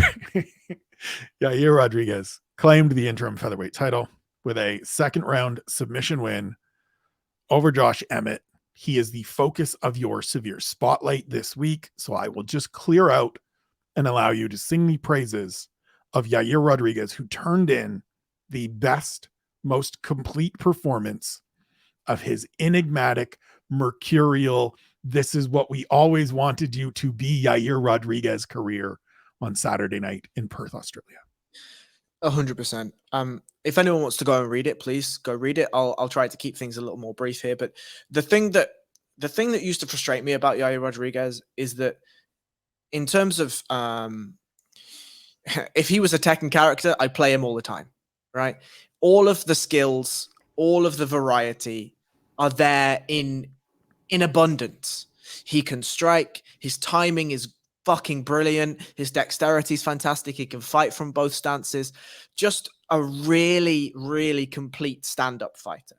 Speaker 1: Yair Rodriguez claimed the interim featherweight title with a second round submission win over Josh Emmett. He is the focus of your Severe Spotlight this week, so I will just clear out and allow you to sing the praises of Yair Rodriguez, who turned in the best, most complete performance of his enigmatic, mercurial, this is what we always wanted you to be, Yair Rodriguez career on Saturday night in Perth, Australia.
Speaker 2: 100%. If anyone wants to go and read it, please go read it. I'll try to keep things a little more brief here. But the thing that used to frustrate me about Yair Rodriguez is that in terms of if he was a Tekken character, I'd play him all the time, right? All of the skills, all of the variety are there in abundance. He can strike. His timing is fucking brilliant. His dexterity is fantastic. He can fight from both stances. Just a really, really complete stand-up fighter.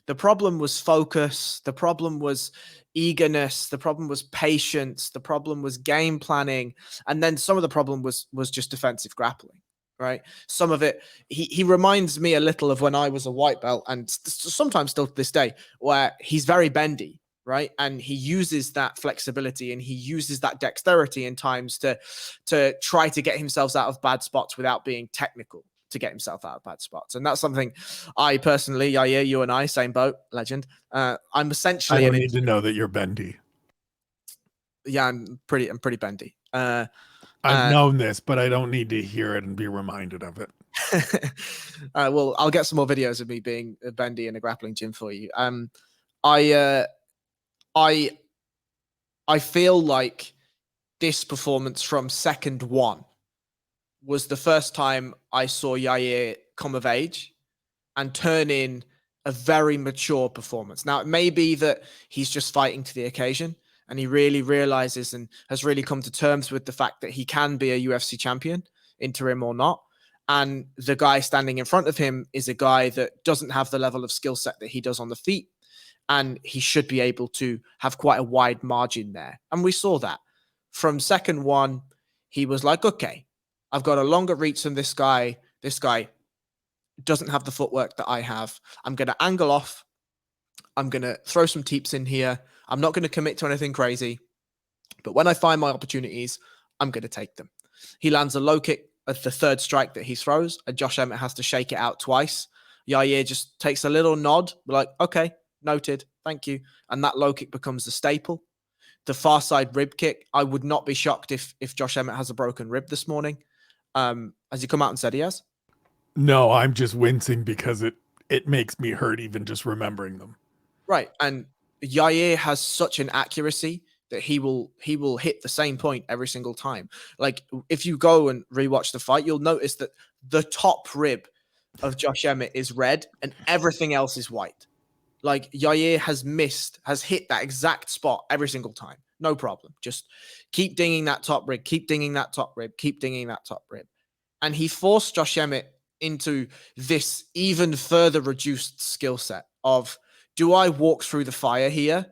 Speaker 2: The problem was focus. The problem was eagerness. The problem was patience. The problem was game planning. And then some of the problem was just defensive grappling, right? Some of it, he reminds me a little of when I was a white belt, and sometimes still to this day, where he's very bendy, right? And he uses that flexibility and he uses that dexterity in times to try to get himself out of bad spots without being technical to get himself out of bad spots. And that's something I personally, Yair, you and I, same boat, legend. I'm essentially...
Speaker 1: I don't need to know that you're bendy.
Speaker 2: Yeah, I'm pretty bendy.
Speaker 1: I've known this, but I don't need to hear it and be reminded of it.
Speaker 2: Well, I'll get some more videos of me being bendy in a grappling gym for you. I feel like this performance from second one was the first time I saw Yair come of age and turn in a very mature performance. Now, it may be that he's just fighting to the occasion and he really realizes and has really come to terms with the fact that he can be a UFC champion, interim or not. And the guy standing in front of him is a guy that doesn't have the level of skill set that he does on the feet. And he should be able to have quite a wide margin there. And we saw that. From second one, he was like, okay, I've got a longer reach than this guy. This guy doesn't have the footwork that I have. I'm going to angle off. I'm going to throw some teeps in here. I'm not going to commit to anything crazy. But when I find my opportunities, I'm going to take them. He lands a low kick at the third strike that he throws, and Josh Emmett has to shake it out twice. Yair just takes a little nod, like, okay, noted, thank you. And that low kick becomes the staple. The far side rib kick, I would not be shocked if Josh Emmett has a broken rib this morning. Has he come out and said he has?
Speaker 1: No, I'm just wincing because it makes me hurt even just remembering them.
Speaker 2: Right. And Yair has such an accuracy that he will hit the same point every single time. Like, if you go and rewatch the fight, you'll notice that the top rib of Josh Emmett is red and everything else is white. Like, Yair has hit that exact spot every single time. No problem. Just keep dinging that top rib, keep dinging that top rib, keep dinging that top rib. And he forced Josh Emmett into this even further reduced skill set of, do I walk through the fire here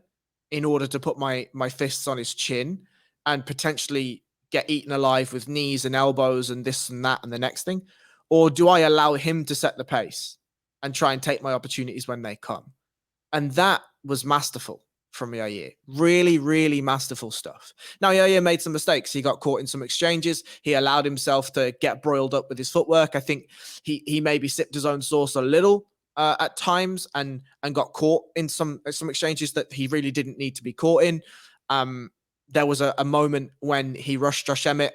Speaker 2: in order to put my fists on his chin and potentially get eaten alive with knees and elbows and this and that and the next thing? Or do I allow him to set the pace and try and take my opportunities when they come? And that was masterful from Yair. Really, really masterful stuff. Now, Yair made some mistakes. He got caught in some exchanges. He allowed himself to get broiled up with his footwork. I think he maybe sipped his own sauce a little at times and got caught in some exchanges that he really didn't need to be caught in. There was a moment when he rushed Josh Emmett,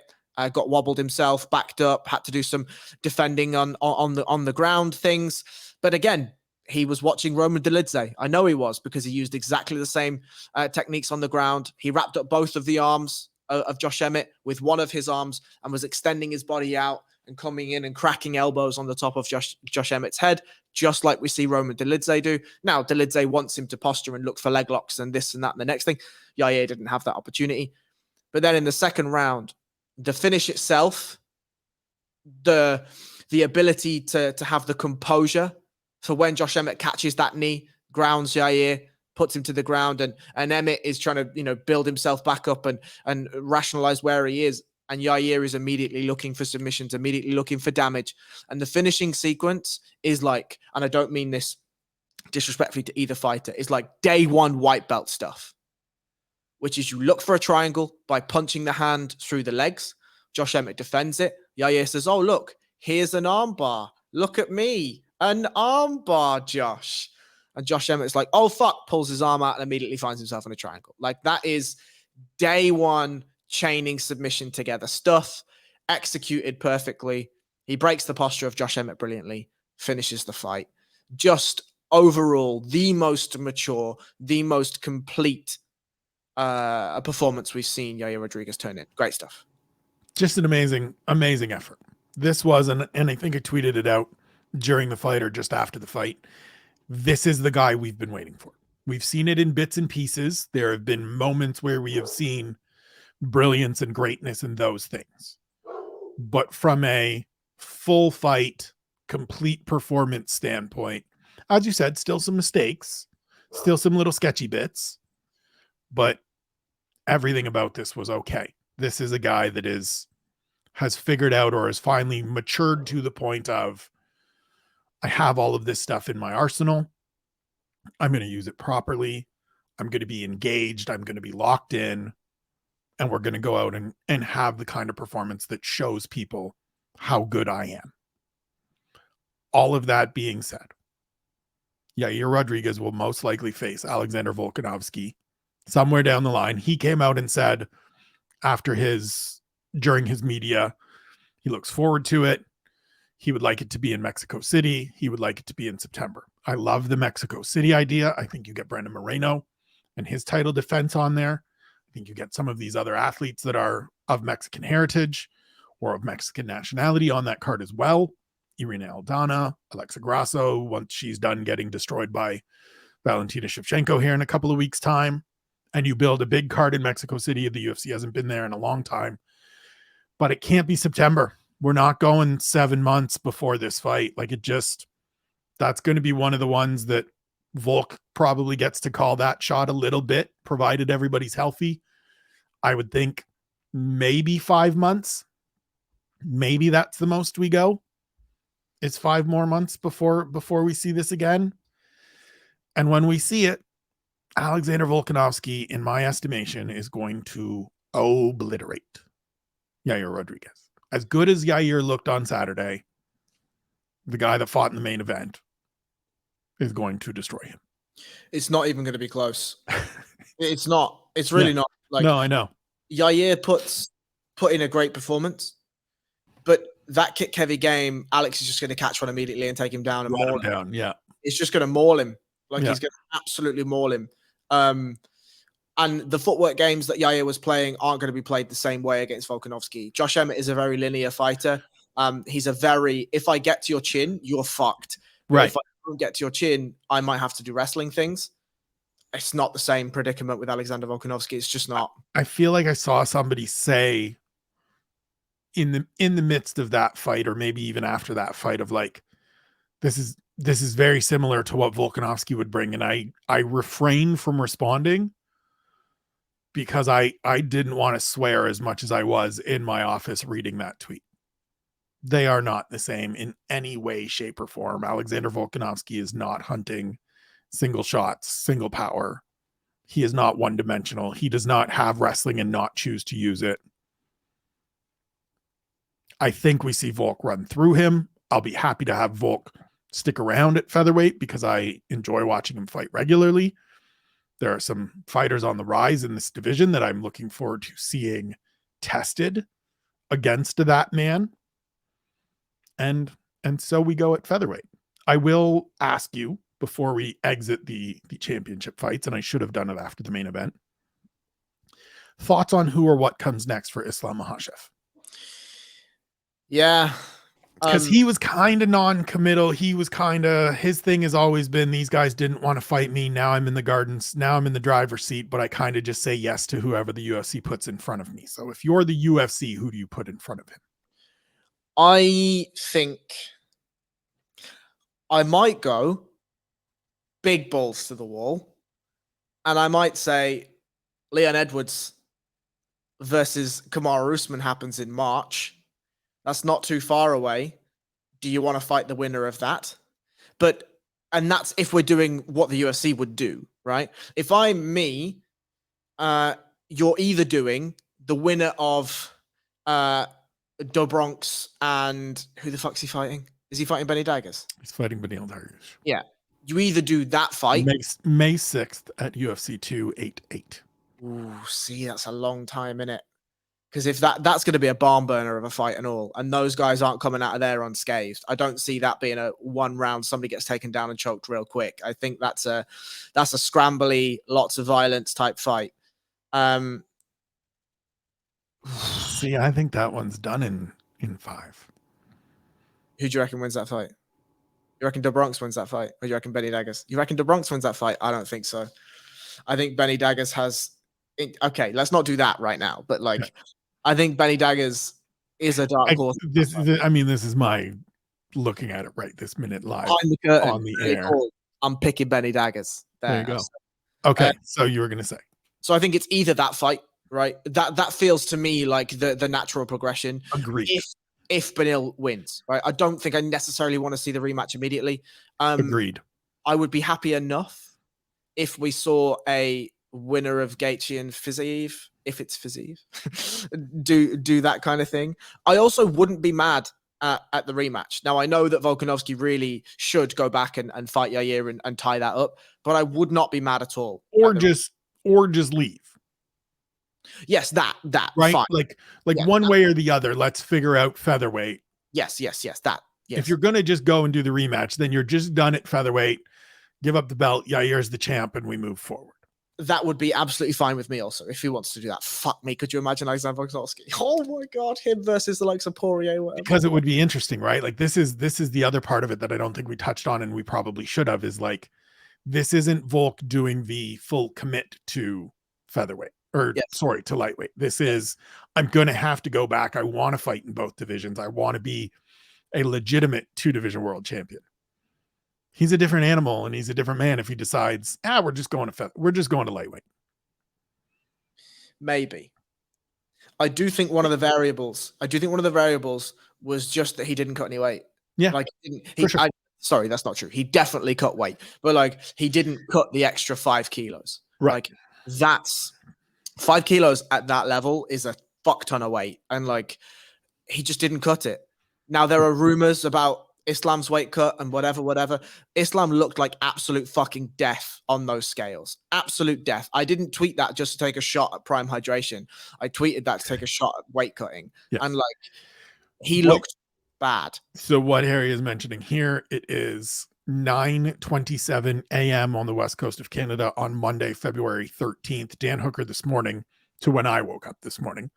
Speaker 2: got wobbled himself, backed up, had to do some defending on the ground things. But again, he was watching Roman Dolidze. I know he was, because he used exactly the same techniques on the ground. He wrapped up both of the arms of Josh Emmett with one of his arms and was extending his body out and coming in and cracking elbows on the top of Josh Emmett's head, just like we see Roman Dolidze do. Now, Dolidze wants him to posture and look for leg locks and this and that and the next thing. Yair didn't have that opportunity. But then in the second round, the finish itself, the ability to have the composure. So when Josh Emmett catches that knee, grounds Yair, puts him to the ground, and Emmett is trying to, build himself back up and rationalize where he is. And Yair is immediately looking for submissions, immediately looking for damage. And the finishing sequence is like, and I don't mean this disrespectfully to either fighter, it's like day one white belt stuff, which is you look for a triangle by punching the hand through the legs. Josh Emmett defends it. Yair says, oh, look, here's an arm bar. Look at me. An arm bar, Josh. And Josh Emmett's like, oh, fuck, pulls his arm out and immediately finds himself in a triangle. Like, that is day one chaining submission together stuff, executed perfectly. He breaks the posture of Josh Emmett brilliantly, finishes the fight. Just overall, the most mature, the most complete performance we've seen Yair Rodriguez turn in. Great stuff.
Speaker 1: Just an amazing, amazing effort. This was, and I think I tweeted it out during the fight or just after the fight. This is the guy we've been waiting for. We've seen it in bits and pieces. There have been moments where we have seen brilliance and greatness in those things. But from a full fight, complete performance standpoint, as you said, still some mistakes, still some little sketchy bits, but everything about this was okay. This is a guy that has figured out or has finally matured to the point of, I have all of this stuff in my arsenal. I'm going to use it properly. I'm going to be engaged. I'm going to be locked in. And we're going to go out and have the kind of performance that shows people how good I am. All of that being said, Yair Rodriguez will most likely face Alexander Volkanovski somewhere down the line. He came out and said during his media, he looks forward to it. He would like it to be in Mexico City. He would like it to be in September. I love the Mexico City idea. I think you get Brandon Moreno and his title defense on there. I think you get some of these other athletes that are of Mexican heritage or of Mexican nationality on that card as well. Irina Aldana, Alexa Grasso, once she's done getting destroyed by Valentina Shevchenko here in a couple of weeks' time. And you build a big card in Mexico City. The UFC hasn't been there in a long time. But it can't be September. We're not going 7 months before this fight. Like, that's going to be one of the ones that Volk probably gets to call that shot a little bit, provided everybody's healthy. I would think maybe 5 months. Maybe that's the most we go. It's 5 more months before we see this again. And when we see it, Alexander Volkanovski, in my estimation, is going to obliterate Yair Rodriguez. As good as Yair looked on Saturday, the guy that fought in the main event is going to destroy him.
Speaker 2: It's not even going to be close. It's not. It's really not. Like,
Speaker 1: no, I know.
Speaker 2: Yair put in a great performance, but that kick heavy game, Alex is just going to catch one immediately and take him down and maul him
Speaker 1: down. Yeah,
Speaker 2: it's just going to maul him. Like, he's going to absolutely maul him. And the footwork games that Yair was playing aren't going to be played the same way against Volkanovski. Josh Emmett is a very linear fighter. He's if I get to your chin, you're fucked. But
Speaker 1: right.
Speaker 2: If I don't get to your chin, I might have to do wrestling things. It's not the same predicament with Alexander Volkanovski. It's just not.
Speaker 1: I feel like I saw somebody say in the midst of that fight, or maybe even after that fight, of like, this is very similar to what Volkanovski would bring. And I refrained from responding because I didn't want to swear as much as I was in my office reading that tweet. They are not the same in any way, shape, or form. Alexander Volkanovski is not hunting single shots, single power. He is not one-dimensional. He does not have wrestling and not choose to use it. I think we see Volk run through him. I'll be happy to have Volk stick around at featherweight because I enjoy watching him fight regularly. There are some fighters on the rise in this division that I'm looking forward to seeing tested against that man. And so we go at featherweight. I will ask you before we exit the championship fights, and I should have done it after the main event, thoughts on who or what comes next for Islam Makhachev?
Speaker 2: Yeah.
Speaker 1: Because he was kind of non-committal. He was kind of, his thing has always been, these guys didn't want to fight me. Now I'm in the gardens. Now I'm in the driver's seat, but I kind of just say yes to whoever the UFC puts in front of me. So if you're the UFC, who do you put in front of him?
Speaker 2: I think I might go big balls to the wall, and I might say Leon Edwards versus Kamaru Usman happens in March. That's not too far away. Do you want to fight the winner of that? And that's if we're doing what the UFC would do, right? If I'm me, you're either doing the winner of Dobronx and who the fuck's he fighting? Is he fighting Benny Daggers?
Speaker 1: He's fighting Beneil Dariush.
Speaker 2: Yeah. You either do that fight.
Speaker 1: May 6th at UFC 288.
Speaker 2: Ooh, see, that's a long time, innit? Because if that's going to be a barn burner of a fight and all, and those guys aren't coming out of there unscathed, I don't see that being a one round somebody gets taken down and choked real quick. I think that's a scrambly, lots of violence type fight.
Speaker 1: See, I think that one's done in 5.
Speaker 2: Who do you reckon wins that fight? You reckon Dobronx wins that fight? Or do you reckon Benny Daggers? You reckon Dobronx wins that fight? I don't think so. I think Benny Daggers has... Okay, let's not do that right now. But, like, yeah. I think Benny Daggers is a dark horse.
Speaker 1: This is my looking at it right this minute live on the air.
Speaker 2: I'm picking Benny Daggers.
Speaker 1: There you go. Okay, so you were going to say.
Speaker 2: So I think it's either that fight, right? That feels to me like the natural progression.
Speaker 1: Agreed.
Speaker 2: If Beneil wins, right? I don't think I necessarily want to see the rematch immediately.
Speaker 1: Agreed.
Speaker 2: I would be happy enough if we saw a winner of Gaethje and Fiziev, if it's Fiziev, do that kind of thing. I also wouldn't be mad at the rematch. Now, I know that Volkanovski really should go back and fight Yair and tie that up, but I would not be mad at all.
Speaker 1: Or just leave.
Speaker 2: Yes, that
Speaker 1: right,
Speaker 2: fine.
Speaker 1: like yeah, one way or the other. Let's figure out featherweight.
Speaker 2: Yes. That. Yes.
Speaker 1: If you're gonna just go and do the rematch, then you're just done at featherweight. Give up the belt. Yair's the champ, and we move forward.
Speaker 2: That would be absolutely fine with me. Also, if he wants to do that, fuck me. Could you imagine Alexander Volkanovski? Oh my god, him versus the likes of Poirier. Whatever.
Speaker 1: Because it would be interesting, right? Like this is the other part of it that I don't think we touched on, and we probably should have. Is like this isn't Volk doing the full commit to featherweight. Or yes. Sorry, to lightweight. This is, I'm going to have to go back. I want to fight in both divisions. I want to be a legitimate 2-division world champion. He's a different animal and he's a different man if he decides, we're just going to lightweight.
Speaker 2: Maybe. I do think one of the variables was just that he didn't cut any weight.
Speaker 1: Yeah.
Speaker 2: Like
Speaker 1: sure.
Speaker 2: Sorry, that's not true. He definitely cut weight, but like he didn't cut the extra 5 kilos.
Speaker 1: Right.
Speaker 2: Like that's 5 kilos at that level is a fuck ton of weight. And like, he just didn't cut it. Now there are rumors about Islam's weight cut and whatever. Islam looked like absolute fucking death on those scales. Absolute death. I didn't tweet that just to take a shot at prime hydration. I tweeted that to take a shot at weight cutting. Yes. And like, he looked bad.
Speaker 1: So what Harry is mentioning here, it is 9:27 a.m. on the west coast of Canada on Monday, February 13th. Dan Hooker this morning, to when I woke up this morning,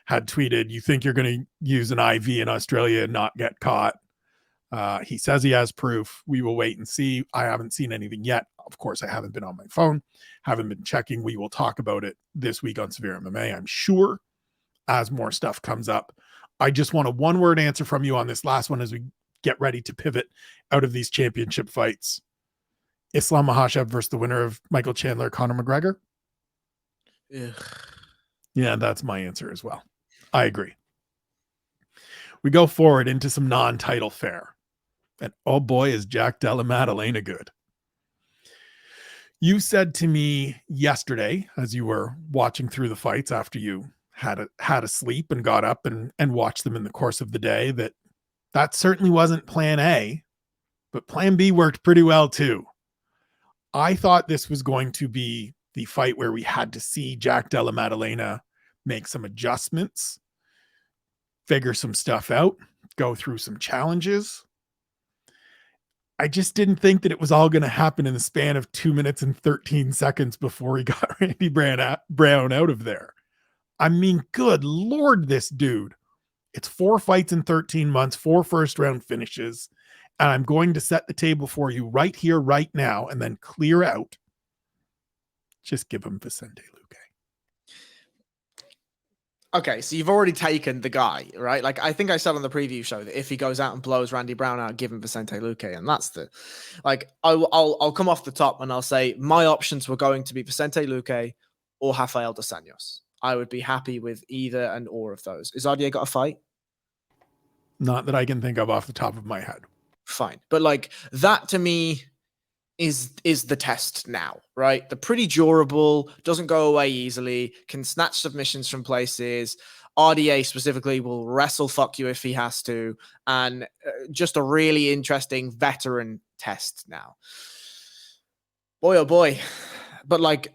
Speaker 1: had tweeted, "You think you're going to use an IV in Australia and not get caught?" He says he has proof. We will wait and see. I haven't seen anything yet. Of course, I haven't been on my phone, haven't been checking. We will talk about it this week on SevereMMA, I'm sure, as more stuff comes up. I just want a one-word answer from you on this last one as we get ready to pivot out of these championship fights. Islam Makhachev versus the winner of Michael Chandler, Conor McGregor.
Speaker 2: Ugh.
Speaker 1: Yeah, that's my answer as well. I agree. We go forward into some non-title fare. And oh boy, is Jack Della Maddalena good. You said to me yesterday, as you were watching through the fights after you had a sleep and got up and watched them in the course of the day, that certainly wasn't plan A, but plan B worked pretty well too. I thought this was going to be the fight where we had to see Jack Della Maddalena make some adjustments, figure some stuff out, go through some challenges. I just didn't think that it was all going to happen in the span of 2 minutes and 13 seconds before he got Randy Brown out of there. I mean, good Lord, this dude. It's 4 fights in 13 months, 4 first round finishes. And I'm going to set the table for you right here, right now, and then clear out. Just give him Vicente Luque.
Speaker 2: Okay, so you've already taken the guy, right? Like, I think I said on the preview show that if he goes out and blows Randy Brown out, give him Vicente Luque, and that's the, like, I'll come off the top and I'll say my options were going to be Vicente Luque or Rafael dos Anjos. I would be happy with either and or of those. Is RDA got a fight?
Speaker 1: Not that I can think of off the top of my head.
Speaker 2: Fine, but like that to me is the test now, right? The pretty durable, doesn't go away easily, can snatch submissions from places. RDA specifically will wrestle fuck you if he has to, and just a really interesting veteran test now. Boy, oh boy. But like,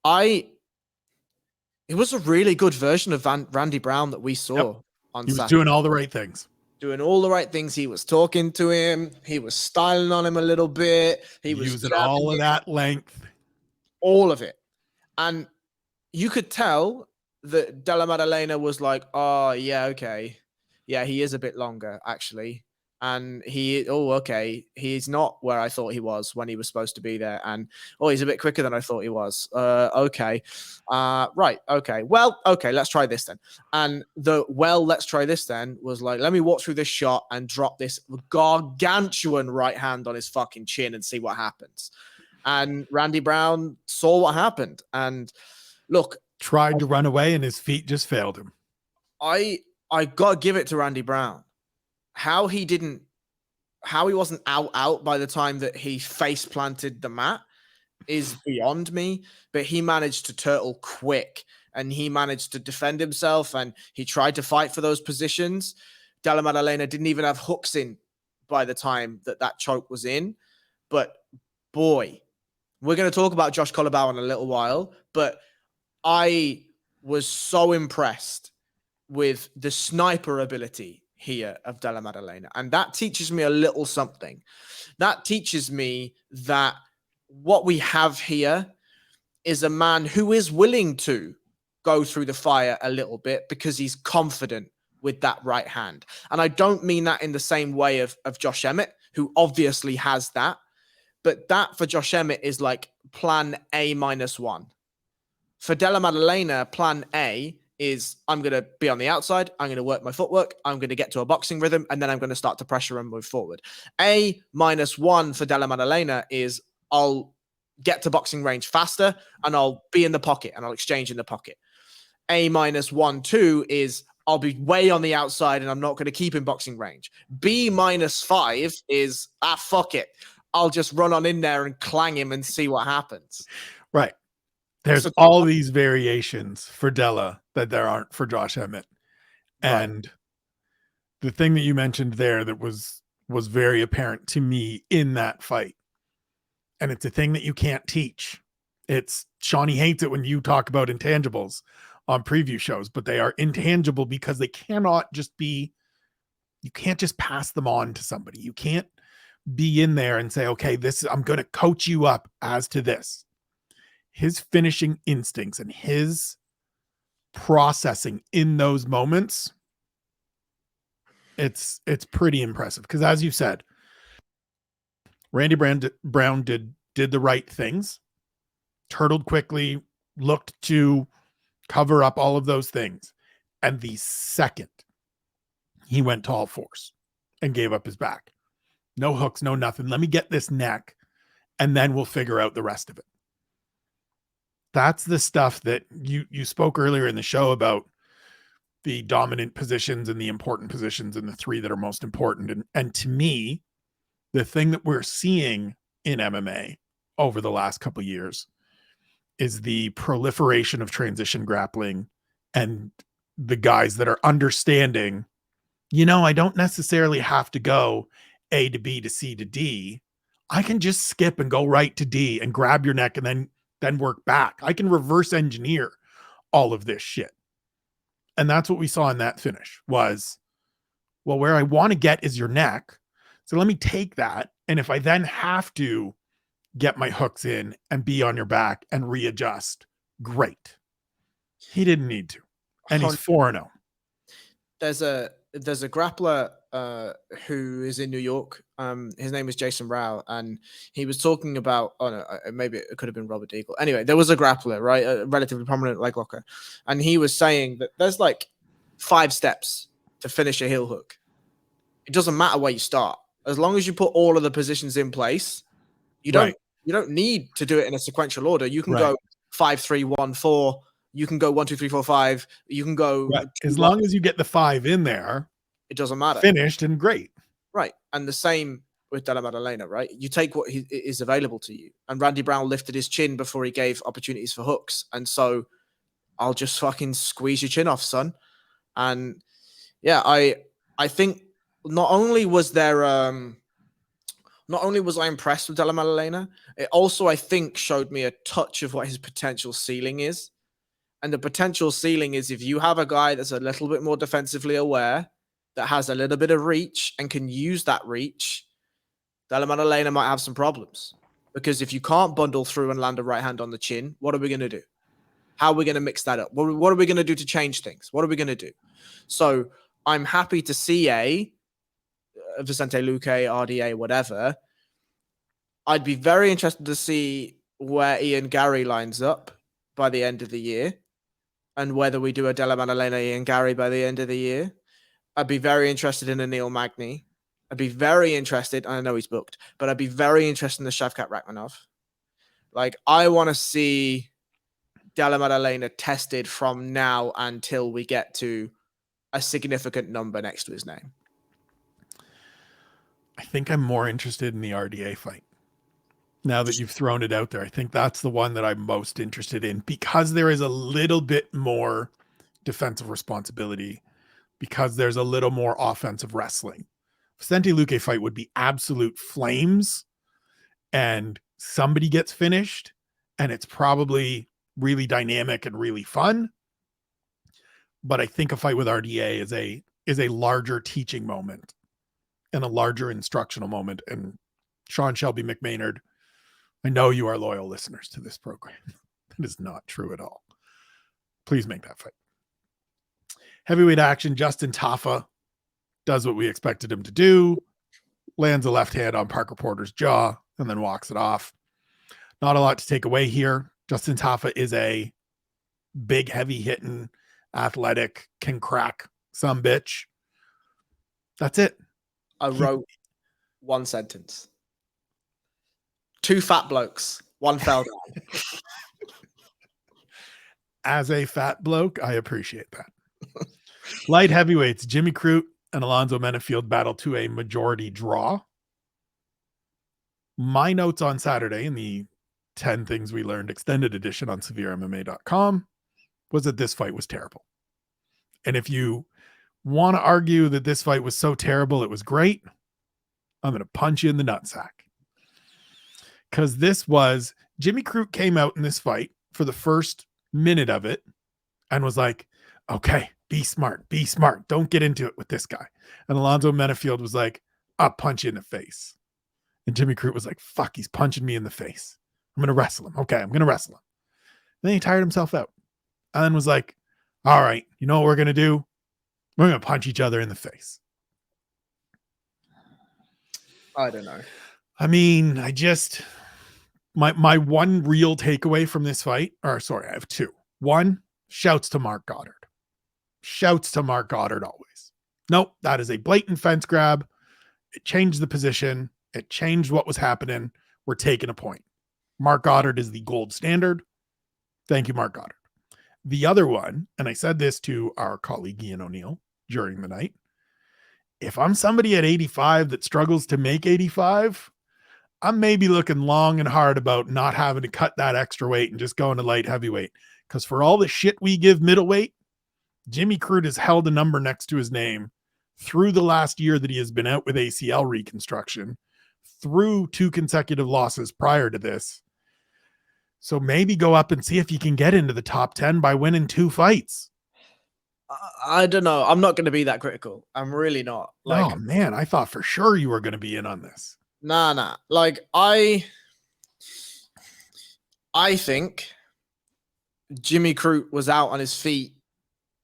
Speaker 2: it was a really good version of Randy Brown that we saw on Saturday.
Speaker 1: He was doing all the right things.
Speaker 2: Doing all the right things. He was talking to him. He was styling on him a little bit. He was
Speaker 1: using all of that length.
Speaker 2: All of it. And you could tell that Della Maddalena was like, oh, yeah, okay. Yeah, he is a bit longer, actually. And okay. He's not where I thought he was when he was supposed to be there. And, he's a bit quicker than I thought he was. Okay. Right. Okay. Well, okay, let's try this then. And let's try this then was like, let me walk through this shot and drop this gargantuan right hand on his fucking chin and see what happens. And Randy Brown saw what happened. And look.
Speaker 1: Tried to run away and his feet just failed him.
Speaker 2: I got to give it to Randy Brown. How he wasn't out by the time that he face planted the mat is beyond me, but he managed to turtle quick and he managed to defend himself and he tried to fight for those positions. Della Maddalena didn't even have hooks in by the time that choke was in. But boy, we're going to talk about Josh Colobau in a little while, but I was so impressed with the sniper ability here of Della Maddalena. And that teaches me a little something. That teaches me that what we have here is a man who is willing to go through the fire a little bit because he's confident with that right hand. And I don't mean that in the same way of Josh Emmett, who obviously has that. But that for Josh Emmett is like plan A-1. For Della Maddalena, plan A is I'm going to be on the outside. I'm going to work my footwork. I'm going to get to a boxing rhythm, and then I'm going to start to pressure and move forward. A-1 for Della Maddalena is I'll get to boxing range faster, and I'll be in the pocket, and I'll exchange in the pocket. A-1-2 is I'll be way on the outside, and I'm not going to keep in boxing range. B-5 is, fuck it. I'll just run on in there and clang him and see what happens.
Speaker 1: Right. There's all these variations for Della that there aren't for Josh Emmett. Right. And the thing that you mentioned there that was very apparent to me in that fight, and it's a thing that you can't teach. Shawnee hates it when you talk about intangibles on preview shows, but they are intangible because they cannot just be, you can't just pass them on to somebody. You can't be in there and say, okay, I'm going to coach you up as to this. His finishing instincts and his processing in those moments, it's pretty impressive. Because as you said, Randy Brown did the right things, turtled quickly, looked to cover up all of those things. And the second he went to all fours and gave up his back, no hooks, no nothing. Let me get this neck and then we'll figure out the rest of it. That's the stuff that you spoke earlier in the show about, the dominant positions and the important positions and the 3 that are most important. And to me, the thing that we're seeing in MMA over the last couple of years is the proliferation of transition grappling and the guys that are understanding, I don't necessarily have to go A to B to C to D. I can just skip and go right to D and grab your neck and then work back. I can reverse engineer all of this shit. And that's what we saw in that finish was, well, where I want to get is your neck. So let me take that. And if I then have to get my hooks in and be on your back and readjust, great. He didn't need to. And he's 4-0.
Speaker 2: There's a grappler who is in New York. His name is Jason Rao, and he was talking about, maybe it could have been Robert Deagle. Anyway, there was a grappler, right? A relatively prominent leg locker. And he was saying that there's like 5 steps to finish a heel hook. It doesn't matter where you start. As long as you put all of the positions in place, you don't need to do it in a sequential order. You can go 5, 3, 1, 4. You can go 1, 2, 3, 4, 5. You can go
Speaker 1: as long as you get the 5 in there.
Speaker 2: It doesn't matter.
Speaker 1: Finished and great.
Speaker 2: Right. And the same with Della Maddalena, right? You take what is available to you. And Randy Brown lifted his chin before he gave opportunities for hooks. And so I'll just fucking squeeze your chin off, son. And yeah, I think not only was I impressed with Della Maddalena, it also, I think, showed me a touch of what his potential ceiling is. And the potential ceiling is if you have a guy that's a little bit more defensively aware, that has a little bit of reach and can use that reach, Della Maddalena might have some problems. Because if you can't bundle through and land a right hand on the chin, what are we going to do? How are we going to mix that up? What are we going to do to change things? What are we going to do? So I'm happy to see Vicente Luque, RDA, whatever. I'd be very interested to see where Ian Gary lines up by the end of the year and whether we do a Della Maddalena Ian Gary by the end of the year. I'd be very interested in a Neil Magny. I'd be very interested. I know he's booked, but I'd be very interested in the Shavkat Rachmanov. Like, I want to see Della Maddalena tested from now until we get to a significant number next to his name.
Speaker 1: I think I'm more interested in the RDA fight. Now that you've thrown it out there, I think that's the one that I'm most interested in because there is a little bit more defensive responsibility, because there's a little more offensive wrestling. Vicente Luque fight would be absolute flames and somebody gets finished and it's probably really dynamic and really fun. But I think a fight with RDA is a larger teaching moment and a larger instructional moment. And Sean Shelby McMaynard, I know you are loyal listeners to this program. That is not true at all. Please make that fight. Heavyweight action, Justin Tafa does what we expected him to do, lands a left hand on Parker Porter's jaw, and then walks it off. Not a lot to take away here. Justin Tafa is a big, heavy-hitting, athletic, can crack some bitch. That's it.
Speaker 2: I wrote one sentence. 2 fat blokes, 1 fell down.
Speaker 1: As a fat bloke, I appreciate that. Light heavyweights, Jimmy Crute and Alonzo Menafield battle to a majority draw. My notes on Saturday in the 10 Things We Learned extended edition on SevereMMA.com was that this fight was terrible. And if you want to argue that this fight was so terrible it was great, I'm going to punch you in the nutsack. Because Jimmy Crute came out in this fight for the first minute of it and was like, okay, be smart. Don't get into it with this guy. And Alonzo Menafield was like, I'll punch you in the face. And Jimmy Crute was like, fuck, he's punching me in the face. I'm going to wrestle him. Okay, I'm going to wrestle him. Then he tired himself out and then was like, all right, you know what we're going to do? We're going to punch each other in the face.
Speaker 2: I don't know.
Speaker 1: I mean, my one real takeaway from this fight, I have 2. One, shouts to Mark Goddard. Shouts to Mark Goddard always. Nope, that is a blatant fence grab. It changed the position. It changed what was happening. We're taking a point. Mark Goddard is the gold standard. Thank you, Mark Goddard. The other one, and I said this to our colleague Ian O'Neill during the night, if I'm somebody at 85 that struggles to make 85, I'm maybe looking long and hard about not having to cut that extra weight and just going to light heavyweight. Because for all the shit we give middleweight, Jimmy Crute has held a number next to his name through the last year that he has been out with ACL reconstruction, through 2 consecutive losses prior to this. So maybe go up and see if you can get into the top 10 by winning 2 fights.
Speaker 2: I don't know. I'm not going to be that critical. I'm really not. Like,
Speaker 1: oh man, I thought for sure you were going to be in on this.
Speaker 2: Nah. Like, I think Jimmy Crute was out on his feet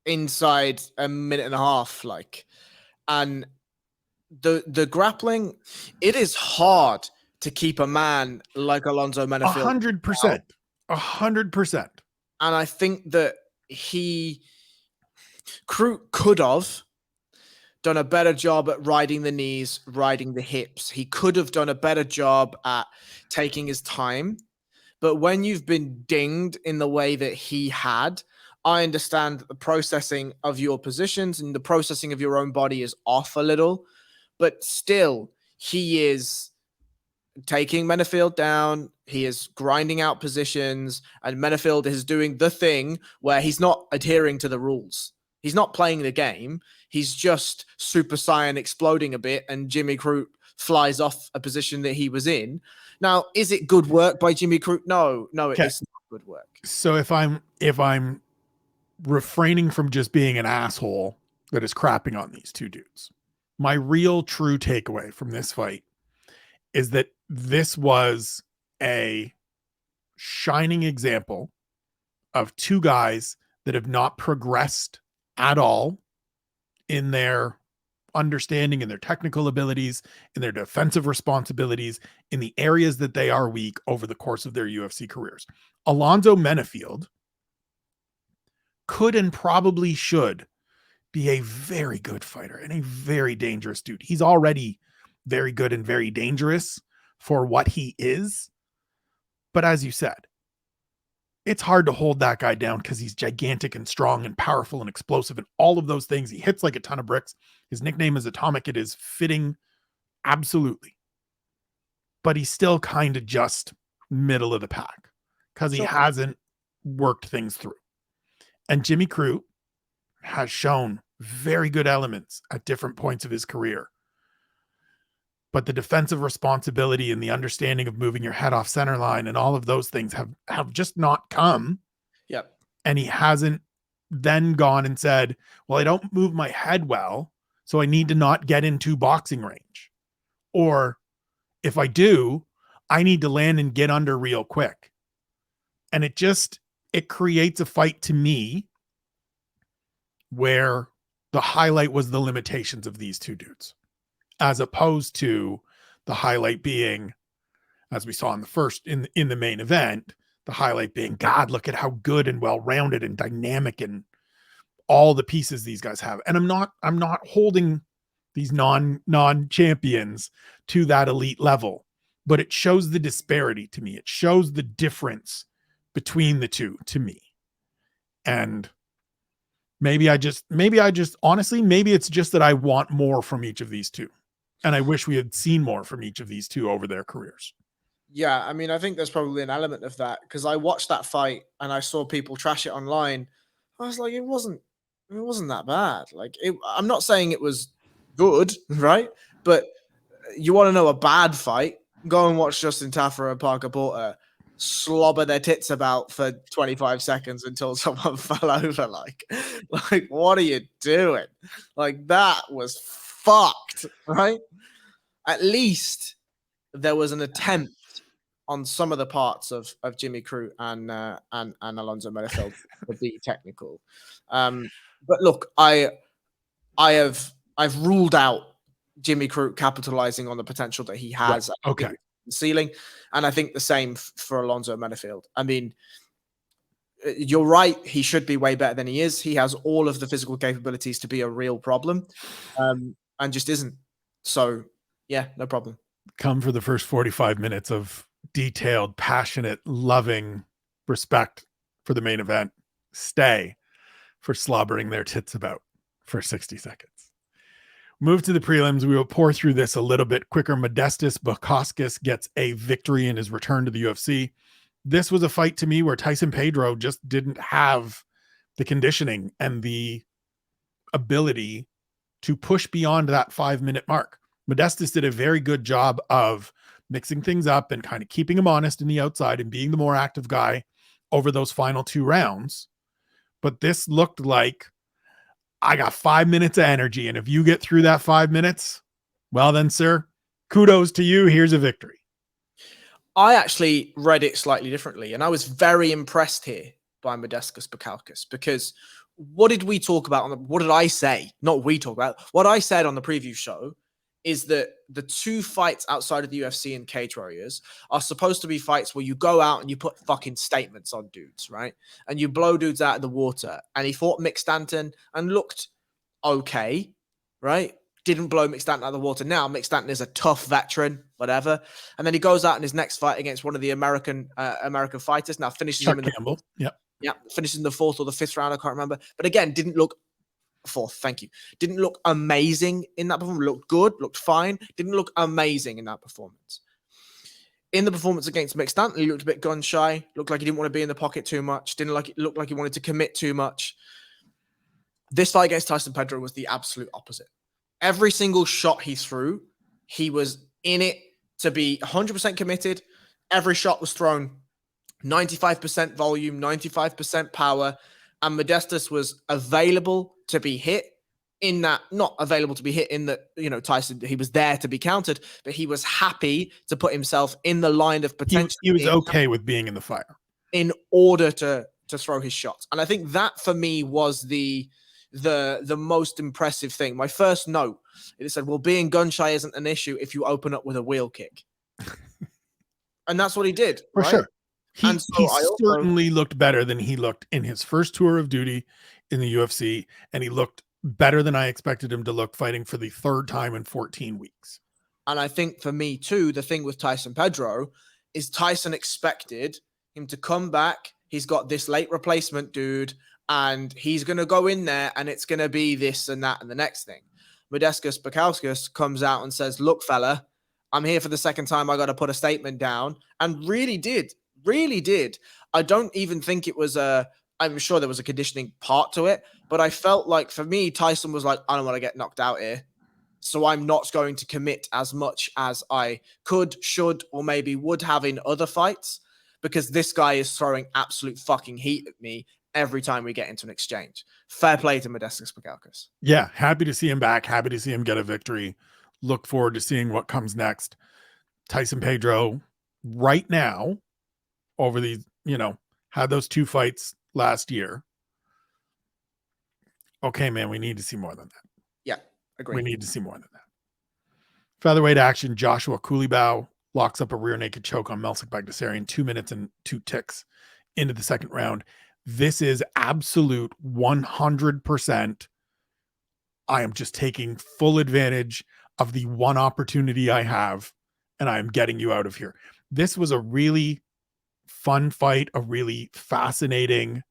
Speaker 2: inside a minute and a half. Like, and the grappling, it is hard to keep a man like Alonzo Menafield.
Speaker 1: 100%. 100%.
Speaker 2: And I think that Crute could have done a better job at riding the knees, riding the hips. He could have done a better job at taking his time. But when you've been dinged in the way that he had, I understand the processing of your positions and the processing of your own body is off a little. But still, he is taking Menafield down. He is grinding out positions. And Menafield is doing the thing where he's not adhering to the rules. He's not playing the game. He's just Super Saiyan exploding a bit, and Jimmy Crute flies off a position that he was in. Now, is it good work by Jimmy Crute? No, it's not good work.
Speaker 1: So if I'm refraining from just being an asshole that is crapping on these 2 dudes, my real true takeaway from this fight is that this was a shining example of 2 guys that have not progressed at all in their understanding, in their technical abilities, in their defensive responsibilities, in the areas that they are weak over the course of their UFC careers. Alonzo Menafield could and probably should be a very good fighter and a very dangerous dude. He's already very good and very dangerous for what he is. But as you said, it's hard to hold that guy down because he's gigantic and strong and powerful and explosive and all of those things. He hits like a ton of bricks. His nickname is Atomic. It is fitting. Absolutely. But he's still kind of just middle of the pack because he hasn't worked things through. And Jimmy Crute has shown very good elements at different points of his career. But the defensive responsibility and the understanding of moving your head off center line and all of those things have just not come.
Speaker 2: Yep.
Speaker 1: And he hasn't then gone and said, well, I don't move my head well, so I need to not get into boxing range. Or if I do, I need to land and get under real quick. And it creates a fight to me where the highlight was the limitations of these 2 dudes, as opposed to the highlight being, as we saw in the main event, the highlight being, God, look at how good and well-rounded and dynamic and all the pieces these guys have. And I'm not holding these non-champions to that elite level, but it shows the disparity to me. It shows the difference between the 2 to me. And maybe it's just that I want more from each of these 2. And I wish we had seen more from each of these 2 over their careers.
Speaker 2: Yeah, I mean, I think there's probably an element of that because I watched that fight and I saw people trash it online. I was like, it wasn't that bad. Like, I'm not saying it was good, right? But you want to know a bad fight? Go and watch Justin Taffer and Parker Porter slobber their tits about for 25 seconds until someone fell over. Like, what are you doing? Like, that was fucked, right? At least there was an attempt on some of the parts of Jimmy Crute and Alonzo Menafield to be technical. But look, I've ruled out Jimmy Crute capitalizing on the potential that he has.
Speaker 1: Right. Okay.
Speaker 2: Ceiling, and I think the same for Alonzo Menafield. I mean, you're right. He should be way better than he is. He has all of the physical capabilities to be a real problem, and just isn't. So, yeah, no problem.
Speaker 1: Come for the first 45 minutes of detailed, passionate, loving respect for the main event. Stay for slobbering their tits about for 60 seconds. Move to the prelims. We will pour through this a little bit quicker. Modestas Bukauskas gets a victory in his return to the UFC. This was a fight to me where Tyson Pedro just didn't have the conditioning and the ability to push beyond that 5-minute mark. Modestas did a very good job of mixing things up and kind of keeping him honest in the outside and being the more active guy over those final 2 rounds. But this looked like, I got 5 minutes of energy, and if you get through that 5 minutes, well then, sir, kudos to you. Here's a victory.
Speaker 2: I actually read it slightly differently, and I was very impressed here by Modestas Bukauskas, because what did we talk about? What did I say? Not we talk about. What I said on the preview show is that the 2 fights outside of the UFC and Cage Warriors are supposed to be fights where you go out and you put fucking statements on dudes, right? And you blow dudes out of the water. And he fought Mick Stanton and looked okay, right? Didn't blow Mick Stanton out of the water. Now Mick Stanton is a tough veteran, whatever. And then he goes out in his next fight against one of the American fighters. Now finishes
Speaker 1: Chuck
Speaker 2: him in
Speaker 1: Campbell.
Speaker 2: yeah, finishes in the 4th or the 5th round. I can't remember. But again, didn't look 4th. Thank you. Didn't look amazing in that performance. Looked good. Looked fine. Didn't look amazing in that performance. In the performance against Mick Stanton, he looked a bit gun shy. Looked like he didn't want to be in the pocket too much. Looked like he wanted to commit too much. This fight against Tyson Pedro was the absolute opposite. Every single shot he threw, he was in it to be 100% committed. Every shot was thrown 95% volume, 95% power, and Modestas was available to be hit in that, not available to be hit in that, Tyson, he was there to be countered, but he was happy to put himself in the line of potential.
Speaker 1: He was okay with being in the fire
Speaker 2: in order to throw his shots. And I think that for me was the most impressive thing. My first note, it said, well, being gun shy isn't an issue if you open up with a wheel kick. And that's what he did.
Speaker 1: For
Speaker 2: right?
Speaker 1: sure. He
Speaker 2: I
Speaker 1: certainly looked better than he looked in his first tour of duty in the UFC, and he looked better than I expected him to look fighting for the 3rd time in 14 weeks.
Speaker 2: And I think for me too, the thing with Tyson Pedro is Tyson expected him to come back. He's got this late replacement dude, and he's going to go in there, and it's going to be this and that and the next thing. Modestas Bukauskas comes out and says, look, fella, I'm here for the 2nd time. I got to put a statement down, and really did. I don't even think it was I'm sure there was a conditioning part to it, but I felt like for me, Tyson was like, I don't want to get knocked out here. So I'm not going to commit as much as I could, should, or maybe would have in other fights, because this guy is throwing absolute fucking heat at me every time we get into an exchange. Fair play to Modestas Bukauskas.
Speaker 1: Yeah, happy to see him back. Happy to see him get a victory. Look forward to seeing what comes next. Tyson Pedro, right now, over the, had those 2 fights last year. Okay, man, we need to see more than that.
Speaker 2: Yeah, agree.
Speaker 1: We need to see more than that. Featherweight action, Joshua Kulibau locks up a rear naked choke on Melsik Bagdasaryan 2 minutes and 2 ticks into the 2nd round. This is absolute 100%. I am just taking full advantage of the one opportunity I have, and I am getting you out of here. This was a really fun fight, a really fascinating.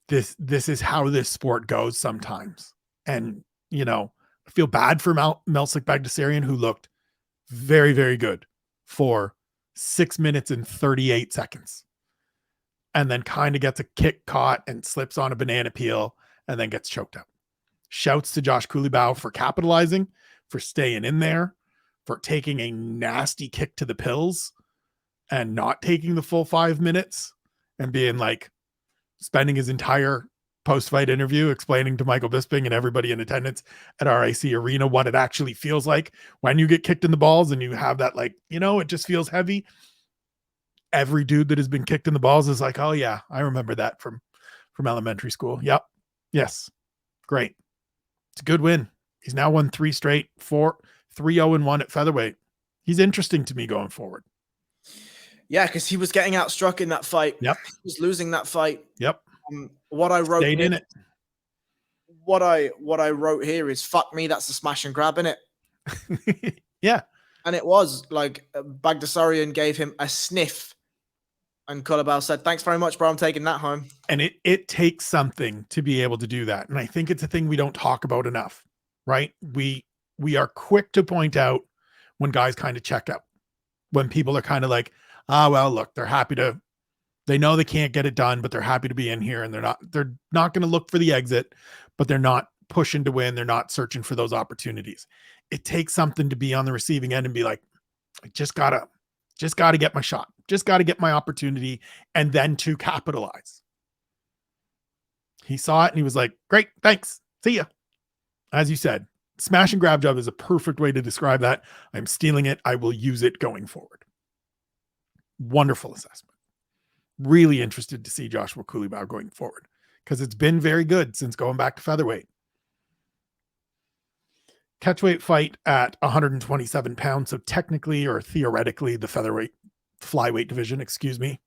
Speaker 1: This is how this sport goes sometimes. And, I feel bad for Melsik Bagdasaryan, who looked very, very good for 6 minutes and 38 seconds. And then kind of gets a kick caught and slips on a banana peel and then gets choked out. Shouts to Josh Kulibau for capitalizing, for staying in there, for taking a nasty kick to the pills and not taking the full 5 minutes and being like, spending his entire post-fight interview explaining to Michael Bisping and everybody in attendance at RIC Arena what it actually feels like when you get kicked in the balls and you have that, like, it just feels heavy. Every dude that has been kicked in the balls is like, oh yeah, I remember that from elementary school. Yep. Yes. Great. It's a good win. He's now won 3 straight, 3-0-1 at featherweight. He's interesting to me going forward.
Speaker 2: Yeah, because he was getting outstruck in that fight.
Speaker 1: Yep.
Speaker 2: He was losing that fight.
Speaker 1: Yep.
Speaker 2: What I wrote
Speaker 1: Stayed in it.
Speaker 2: What I wrote here is, fuck me, that's a smash and grab, in it.
Speaker 1: Yeah.
Speaker 2: And it was like Bagdasaryan gave him a sniff, and Kulibau said, thanks very much, bro. I'm taking that home.
Speaker 1: And it takes something to be able to do that. And I think it's a thing we don't talk about enough. right? We are quick to point out when guys kind of check out, when people are kind of like, well, look, they know they can't get it done, but they're happy to be in here, and they're not going to look for the exit, but they're not pushing to win. They're not searching for those opportunities. It takes something to be on the receiving end and be like, I just gotta get my shot, just gotta get my opportunity, and then to capitalize. He saw it and he was like, great, thanks, see ya. As you said, smash and grab job is a perfect way to describe that. I'm stealing it. I will use it going forward. Wonderful assessment. Really interested to see Joshua Kulibau going forward, because it's been very good since going back to featherweight. Catchweight fight at 127 pounds. So technically, or theoretically, the flyweight division, excuse me.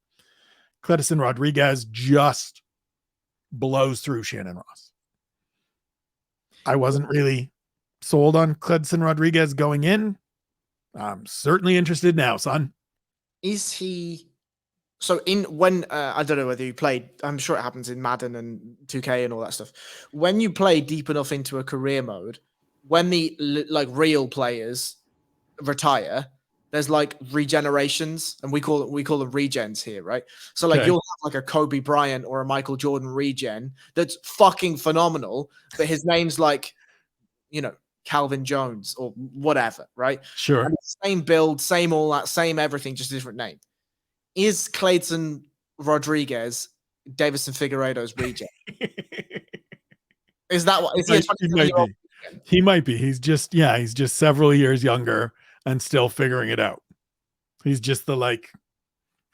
Speaker 1: Cledison Rodriguez just blows through Shannon Ross. I wasn't really sold on Cledson Rodriguez going in. I'm certainly interested now, son.
Speaker 2: Is he? So when I don't know whether you played, I'm sure it happens in Madden and 2K and all that stuff. When you play deep enough into a career mode, when the like real players retire, there's like regenerations, and we call them regens here, right? So like you'll have like a Kobe Bryant or a Michael Jordan regen that's fucking phenomenal, but his name's like, Calvin Jones or whatever, right?
Speaker 1: Sure.
Speaker 2: And same build, same all that, same everything, just a different name. Is Clayton Rodriguez Davison Figueiredo's regen? Is that what? Is he
Speaker 1: might be. He might be. He's just several years younger and still figuring it out. He's just the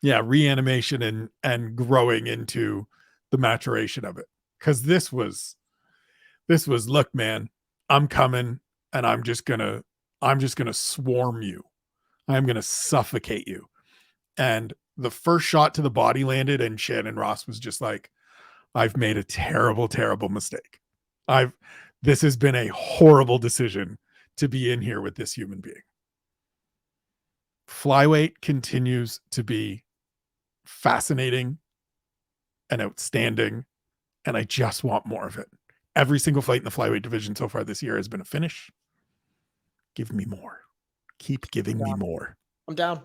Speaker 1: reanimation and growing into the maturation of it. Because this was, look, man, I'm coming and I'm just gonna swarm you. I'm gonna suffocate you. And the first shot to the body landed, and Shannon Ross was just like, I've made a terrible, terrible mistake. This has been a horrible decision to be in here with this human being. Flyweight continues to be fascinating and outstanding, and I just want more of it. Every single fight in the flyweight division so far this year has been a finish. Give me more. Keep giving me more.
Speaker 2: I'm down.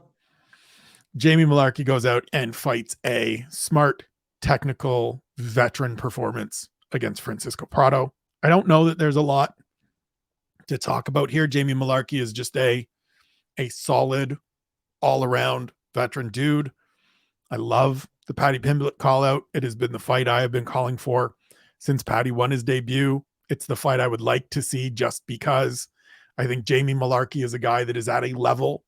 Speaker 1: Jamie Mullarkey goes out and fights a smart, technical, veteran performance against Francisco Prado. I don't know that there's a lot to talk about here. Jamie Mullarkey is just a solid, all-around veteran dude. I love the Paddy Pimblett call-out. It has been the fight I have been calling for since Paddy won his debut. It's the fight I would like to see, just because I think Jamie Mullarkey is a guy that is at a level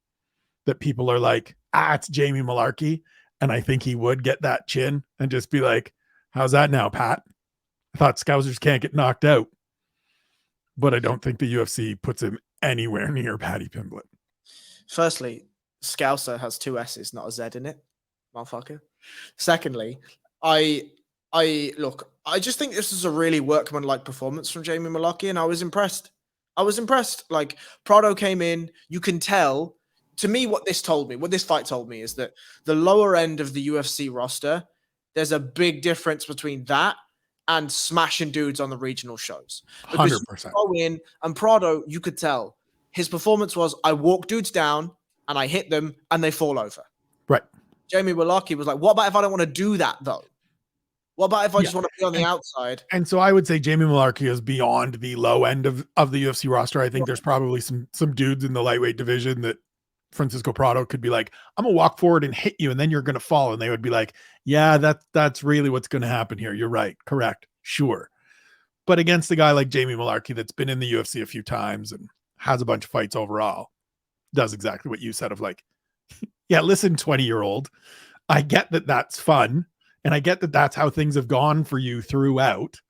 Speaker 1: that people are like, it's Jamie Mullarkey. And I think he would get that chin and just be like, how's that now, Pat? I thought Scousers can't get knocked out. But I don't think the UFC puts him anywhere near Paddy Pimblett.
Speaker 2: Firstly, Scouser has 2 S's, not a Z in it, motherfucker. Secondly, I just think this is a really workmanlike performance from Jamie Mullarkey, and I was impressed. Like, Prado came in, you can tell. To me, what this fight told me is that the lower end of the UFC roster, there's a big difference between that and smashing dudes on the regional shows. Because
Speaker 1: 100%.
Speaker 2: you go in, and Prado, you could tell his performance was, I walk dudes down and I hit them and they fall over.
Speaker 1: Right.
Speaker 2: Jamie Mullarkey was like, what about if I don't want to do that though? What about if I just want to be on the outside?
Speaker 1: And so I would say Jamie Mullarkey is beyond the low end of the UFC roster. I think there's probably some dudes in the lightweight division that Francisco Prado could be like, I'm gonna walk forward and hit you, and then you're gonna fall. And they would be like, yeah, that's really what's gonna happen here. You're right. Correct. Sure. But against a guy like Jamie Mullarkey that's been in the UFC a few times and has a bunch of fights overall, does exactly what you said of like, yeah, listen, 20-year-old, I get that that's fun. And I get that that's how things have gone for you throughout,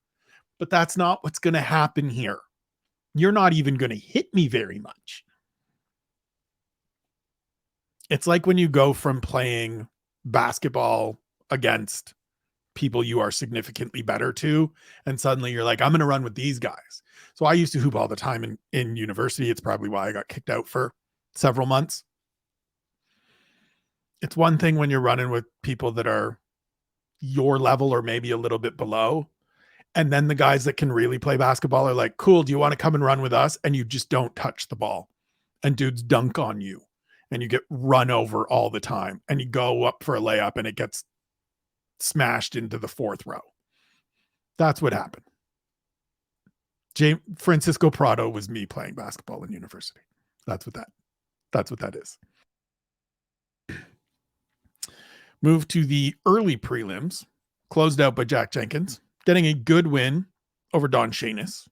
Speaker 1: but that's not what's going to happen here. You're not even going to hit me very much. It's like when you go from playing basketball against people you are significantly better to, and suddenly you're like, I'm going to run with these guys. So I used to hoop all the time in university. It's probably why I got kicked out for several months. It's one thing when you're running with people that are your level or maybe a little bit below. And then the guys that can really play basketball are like, cool, do you want to come and run with us? And you just don't touch the ball. And dudes dunk on you. And you get run over all the time. And you go up for a layup and it gets smashed into the fourth row. That's what happened. Francisco Prado was me playing basketball in university. That's what that is. Move to the early prelims, closed out by Jack Jenkins, getting a good win over Don Shanis,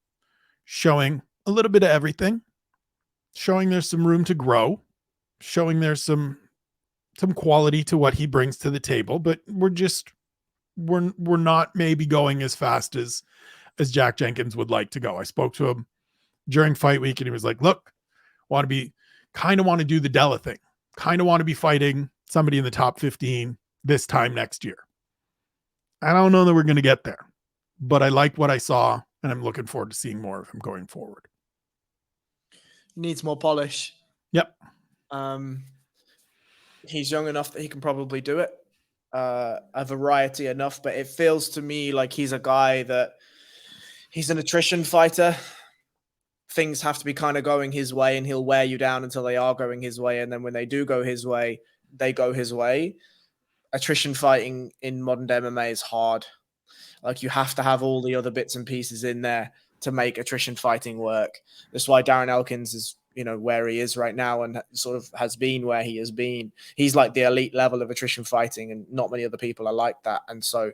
Speaker 1: showing a little bit of everything, showing there's some room to grow, showing there's some quality to what he brings to the table, but we're not maybe going as fast as Jack Jenkins would like to go. I spoke to him during fight week and he was like, look, want to do the Della thing. Kind of want to be fighting somebody in the top 15 this time next year. I don't know that we're going to get there, but I like what I saw and I'm looking forward to seeing more of him going forward.
Speaker 2: Needs more polish.
Speaker 1: Yep.
Speaker 2: He's young enough that he can probably do it. A variety enough, but it feels to me like he's a guy that he's an attrition fighter. Things have to be kind of going his way and he'll wear you down until they are going his way. And then when they do go his way, they go his way. Attrition fighting in modern day MMA is hard. Like you have to have all the other bits and pieces in there to make attrition fighting work. That's why Darren Elkins is, where he is right now and sort of has been where he has been. He's like the elite level of attrition fighting and not many other people are like that. And so,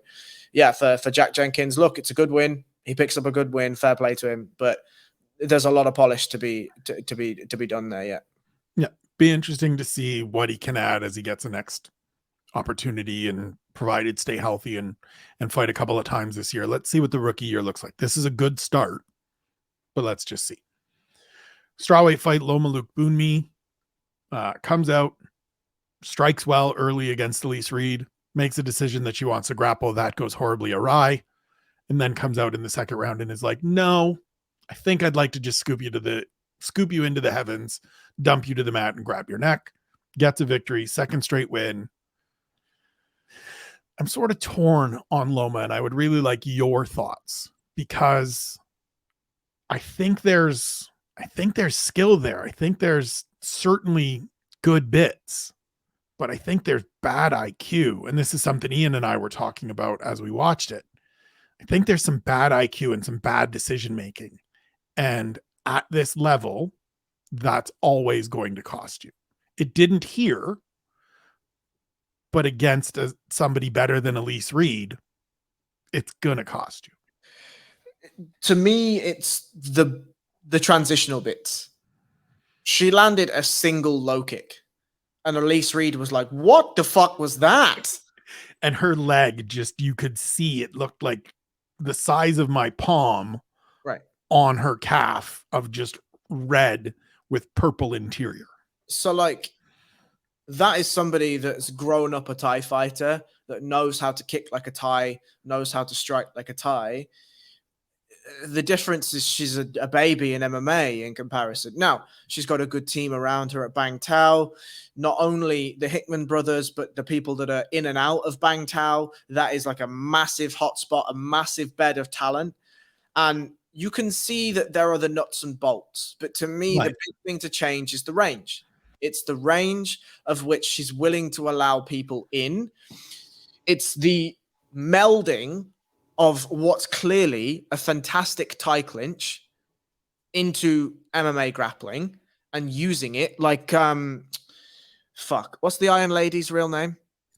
Speaker 2: yeah, for Jack Jenkins, look, it's a good win. He picks up a good win. Fair play to him, but there's a lot of polish to be done there yet.
Speaker 1: Yeah. Be interesting to see what he can add as he gets the next opportunity and provided stay healthy and fight a couple of times this year. Let's see what the rookie year looks like. This is a good start, but let's just see. Strawweight fight, Loma Luke Boonmi comes out, strikes well early against Elise Reed, makes a decision that she wants to grapple. That goes horribly awry, and then comes out in the second round and is like, no, I think I'd like to just scoop you into the heavens, dump you to the mat and grab your neck. Gets a victory, second straight win. I'm sort of torn on Loma, and I would really like your thoughts because I think there's skill there. I think there's certainly good bits, but I think there's bad IQ. And this is something Ian and I were talking about as we watched it. I think there's some bad IQ and some bad decision-making. And at this level, that's always going to cost you. It didn't here, but against somebody better than Elise Reed, it's going to cost you.
Speaker 2: To me, it's the transitional bits. She landed a single low kick and Elise Reed was like, what the fuck was that?
Speaker 1: And her leg just, you could see it looked like the size of my palm
Speaker 2: right
Speaker 1: on her calf of just red with purple interior.
Speaker 2: So like that is somebody that's grown up a Thai fighter that knows how to kick like a Thai, knows how to strike like a Thai. The difference is she's a baby in MMA in comparison. Now, she's got a good team around her at Bang Tao. Not only the Hickman brothers, but the people that are in and out of Bang Tao. That is like a massive hotspot, a massive bed of talent. And you can see that there are the nuts and bolts. But to me, the big thing to change is the range. It's the range of which she's willing to allow people in. It's the melding of what's clearly a fantastic Thai clinch into MMA grappling and using it like, what's the Iron Lady's real name?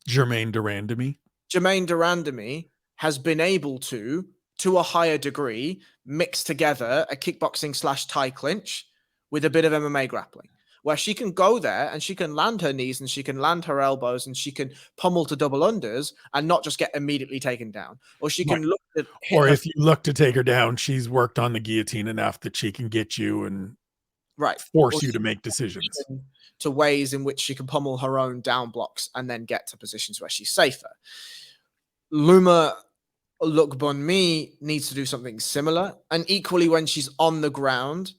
Speaker 1: Jermaine Durandamy.
Speaker 2: Jermaine Durandamy has been able to a higher degree, mix together a kickboxing / Thai clinch with a bit of MMA grappling, where she can go there and she can land her knees and she can land her elbows and she can pummel to double unders and not just get immediately taken down. Or she can look at...
Speaker 1: Or if you look to take her down, she's worked on the guillotine enough that she can get you and force you to make decisions.
Speaker 2: To ways in which she can pummel her own down blocks and then get to positions where she's safer. Loma Lookbonmi needs to do something similar. And equally when she's on the ground,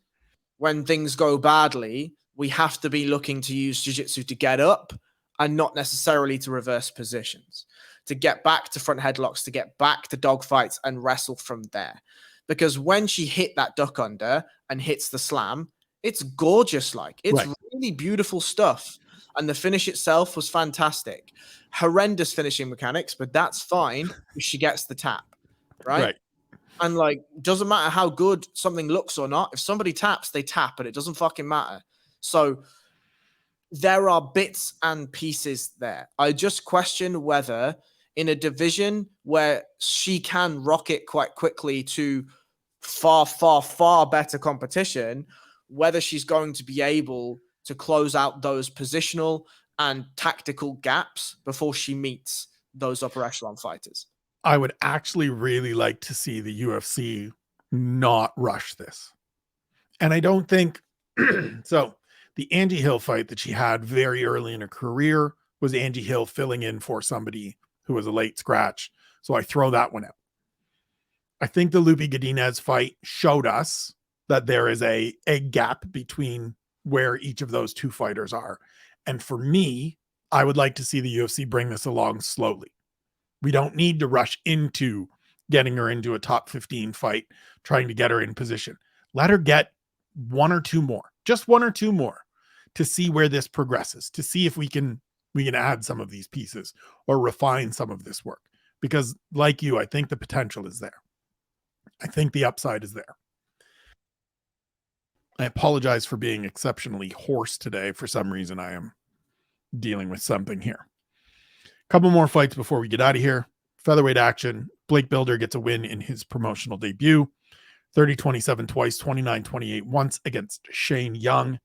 Speaker 2: when things go badly, we have to be looking to use jiu-jitsu to get up and not necessarily to reverse positions. to get back to front headlocks, to get back to dogfights and wrestle from there. Because when she hit that duck under and hits the slam, it's gorgeous. Like, it's really beautiful stuff. And the finish itself was fantastic. Horrendous finishing mechanics, but that's fine if she gets the tap, right? And like, doesn't matter how good something looks or not. If somebody taps, they tap, and it doesn't fucking matter. So there are bits and pieces there. I just question whether in a division where she can rocket quite quickly to far, far, far better competition, whether she's going to be able to close out those positional and tactical gaps before she meets those upper echelon fighters.
Speaker 1: I would actually really like to see the UFC not rush this. And I don't think so. The Angie Hill fight that she had very early in her career was Angie Hill filling in for somebody who was a late scratch. So I throw that one out. I think the Lupi Godinez fight showed us that there is a gap between where each of those two fighters are. And for me, I would like to see the UFC bring this along slowly. We don't need to rush into getting her into a top 15 fight, trying to get her in position. Let her get one or two more, just one or two more, to see where this progresses, to see if we can add some of these pieces or refine some of this work. Because like you, I think the potential is there. I think the upside is there. I apologize for being exceptionally hoarse today. For some reason, I am dealing with something here. Couple more fights before we get out of here. Featherweight action. Blake Bilder gets a win in his promotional debut. 30-27 twice, 29-28 once against Shane Young.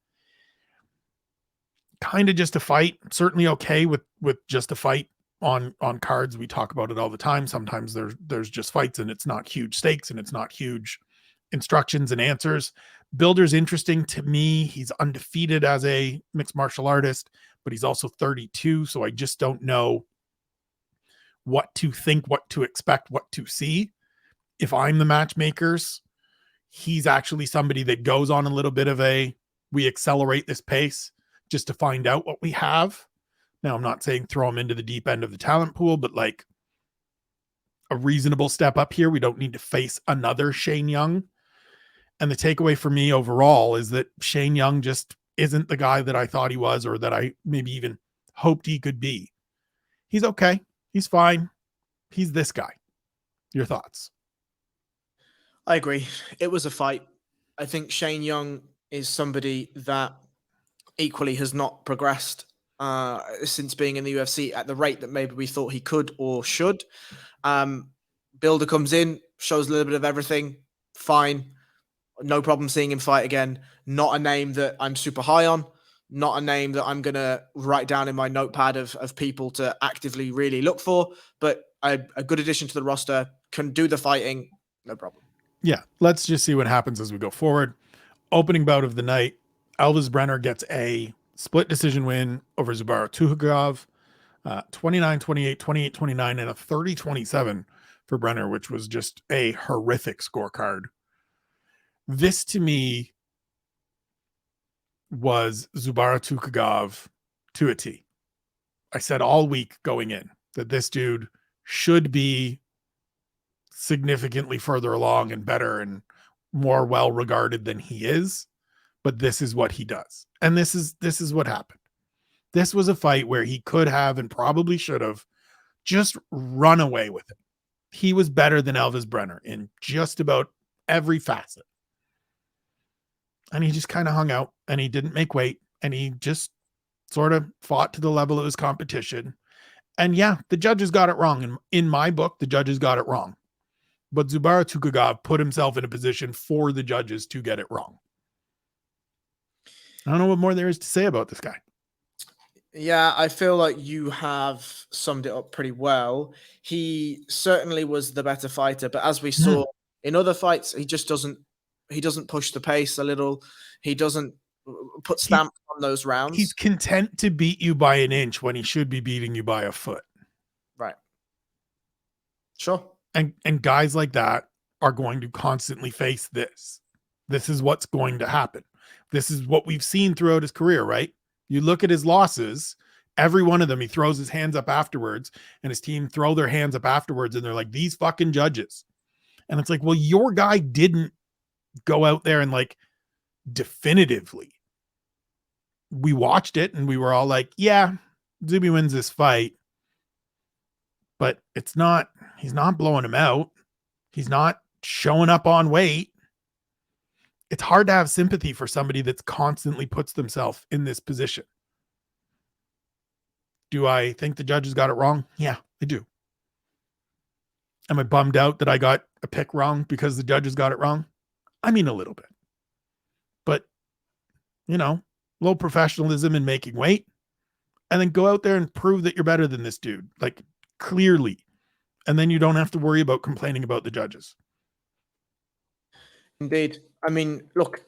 Speaker 1: Kind of just a fight. Certainly okay with just a fight on cards. We talk about it all the time. Sometimes there's just fights and it's not huge stakes and it's not huge instructions and answers. Bilder's interesting to me. He's undefeated as a mixed martial artist, but he's also 32. So I just don't know what to think, what to expect, what to see. If I'm the matchmakers, he's actually somebody that goes on a little bit of we accelerate this pace just to find out what we have. Now, I'm not saying throw him into the deep end of the talent pool, but like a reasonable step up here. We don't need to face another Shane Young. And the takeaway for me overall is that Shane Young just isn't the guy that I thought he was, or that I maybe even hoped he could be. He's okay. He's fine. He's this guy. Your thoughts?
Speaker 2: I agree. It was a fight. I think Shane Young is somebody that equally has not progressed since being in the UFC at the rate that maybe we thought he could or should. Bilder comes in, shows a little bit of everything. Fine. No problem seeing him fight again. Not a name that I'm super high on. Not a name that I'm going to write down in my notepad of people to actively really look for. But a good addition to the roster, can do the fighting. No problem.
Speaker 1: Yeah, let's just see what happens as we go forward. Opening bout of the night, Elvis Brenner gets a split decision win over Zubaira Tukhugov, 29-28, 28-29, and a 30-27 for Brenner, which was just a horrific scorecard. This, to me, was Zubaira Tukhugov to a T. I said all week going in that this dude should be significantly further along and better and more well regarded than he is, but this is what he does. And this is what happened. This was a fight where he could have and probably should have just run away with it. He was better than Elvis Brenner in just about every facet. And he just kind of hung out and he didn't make weight and he just sort of fought to the level of his competition. And yeah, the judges got it wrong. In my book, the judges got it wrong. But Zubaira Tukhugov put himself in a position for the judges to get it wrong. I don't know what more there is to say about this guy.
Speaker 2: Yeah, I feel like you have summed it up pretty well. He certainly was the better fighter, but as we saw in other fights, he just doesn't push the pace a little. He doesn't put stamps on those rounds.
Speaker 1: He's content to beat you by an inch when he should be beating you by a foot.
Speaker 2: Right. Sure.
Speaker 1: And guys like that are going to constantly face this. This is what's going to happen. This is what we've seen throughout his career, right? You look at his losses, Every one of them, he throws his hands up afterwards, and his team throw their hands up afterwards, and they're like, these fucking judges. And it's like, well, your guy didn't go out there and like definitively. We watched it and we were all like, yeah, Zuby wins this fight, but he's not blowing him out. He's not showing up on weight. It's hard to have sympathy for somebody that's constantly puts themselves in this position. Do I think the judges got it wrong? Yeah, I do. Am I bummed out that I got a pick wrong because the judges got it wrong? I mean, a little bit. But, low professionalism in making weight, and then go out there and prove that you're better than this dude, like clearly. And then you don't have to worry about complaining about the judges.
Speaker 2: Indeed. I mean, look,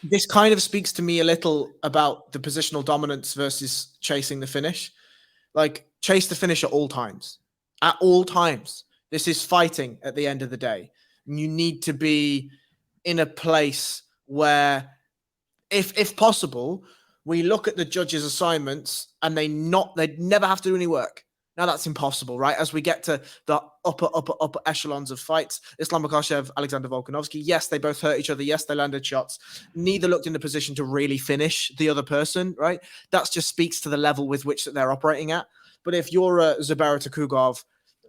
Speaker 2: this kind of speaks to me a little about the positional dominance versus chasing the finish. Like, chase the finish at all times. At all times. This is fighting at the end of the day. And you need to be in a place where, if possible, we look at the judges' assignments and they never have to do any work. Now that's impossible, right? As we get to the upper echelons of fights, Islam Makhachev, Alexander Volkanovski, yes, they both hurt each other. Yes, they landed shots. Neither looked in a position to really finish the other person, right? That just speaks to the level with which that they're operating at. But if you're a Zubaira Tukhugov,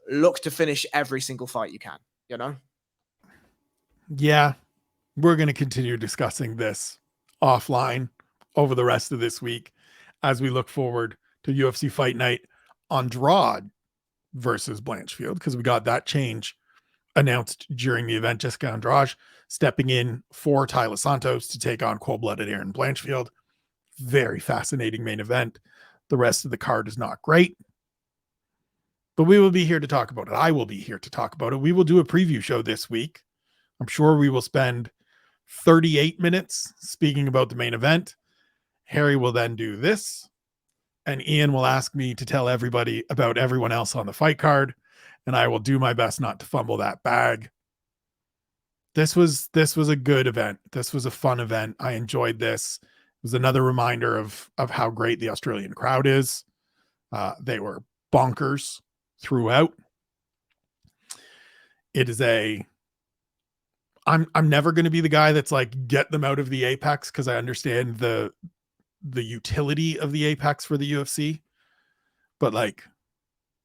Speaker 2: look to finish every single fight you can,
Speaker 1: Yeah, we're going to continue discussing this offline over the rest of this week as we look forward to UFC Fight Night Andrade versus Blanchfield, because we got that change announced during the event. Jessica Andrade stepping in for Tyler Santos to take on cold-blooded Aaron Blanchfield. Very fascinating main event. The rest of the card is not great, but we will be here to talk about it. I will be here to talk about it. We will do a preview show this week. I'm sure we will spend 38 minutes speaking about the main event. Harry will then do this, and Ian will ask me to tell everybody about everyone else on the fight card, and I will do my best not to fumble that bag. This was a good event. This was a fun event. I enjoyed this. It was another reminder of how great the Australian crowd is. They were bonkers throughout. It is I'm never going to be the guy that's like, get them out of the Apex, because I understand the utility of the Apex for the UFC, but like,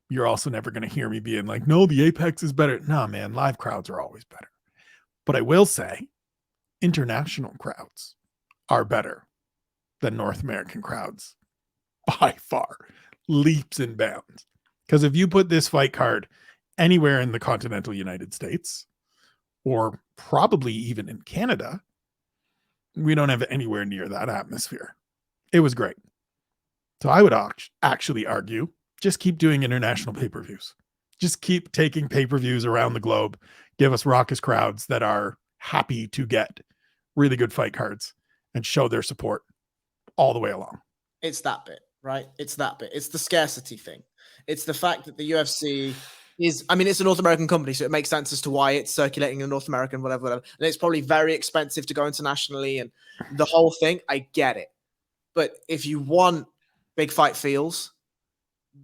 Speaker 1: you're also never going to hear me being like, no, the Apex is better. No, man, live crowds are always better. But I will say international crowds are better than North American crowds by far, leaps and bounds. Because if you put this fight card anywhere in the continental United States, or probably even in Canada, we don't have anywhere near that atmosphere. It was great. So I would actually argue, just keep doing international pay-per-views. Just keep taking pay-per-views around the globe. Give us raucous crowds that are happy to get really good fight cards and show their support all the way along.
Speaker 2: It's that bit, right? It's that bit. It's the scarcity thing. It's the fact that the UFC it's a North American company, so it makes sense as to why it's circulating in North American, whatever. And it's probably very expensive to go internationally and the whole thing. I get it. But if you want big fight feels,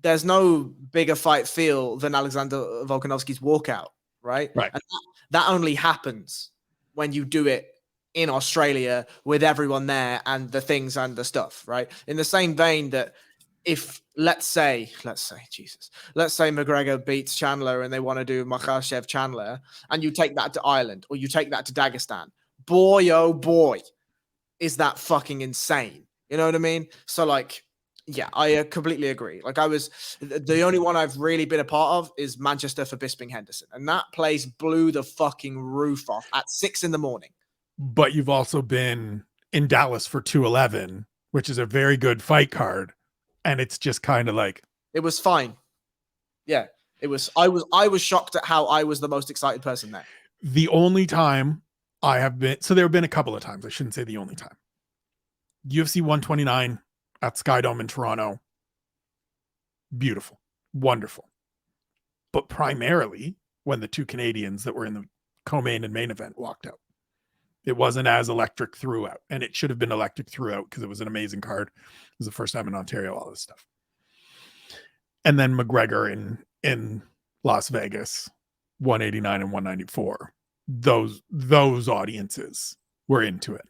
Speaker 2: there's no bigger fight feel than Alexander Volkanovski's walkout, right?
Speaker 1: Right.
Speaker 2: And that only happens when you do it in Australia with everyone there and the things and the stuff, right? In the same vein that if let's say McGregor beats Chandler and they want to do Makhachev Chandler, and you take that to Ireland or you take that to Dagestan, boy, oh boy, is that fucking insane. You know what I mean? So like, yeah, I completely agree. Like the only one I've really been a part of is Manchester for Bisping Henderson. And that place blew the fucking roof off at 6 a.m.
Speaker 1: But you've also been in Dallas for 211, which is a very good fight card. And it's just kind of like,
Speaker 2: it was fine. Yeah, it was. I was shocked at how I was the most excited person there.
Speaker 1: The only time I have been, so there have been a couple of times, I shouldn't say the only time. UFC 129 at Skydome in Toronto. Beautiful. Wonderful. But primarily when the two Canadians that were in the co-main and main event walked out. It wasn't as electric throughout, and it should have been electric throughout because it was an amazing card. It was the first time in Ontario, all this stuff. And then McGregor in Las Vegas, 189 and 194. Those audiences were into it.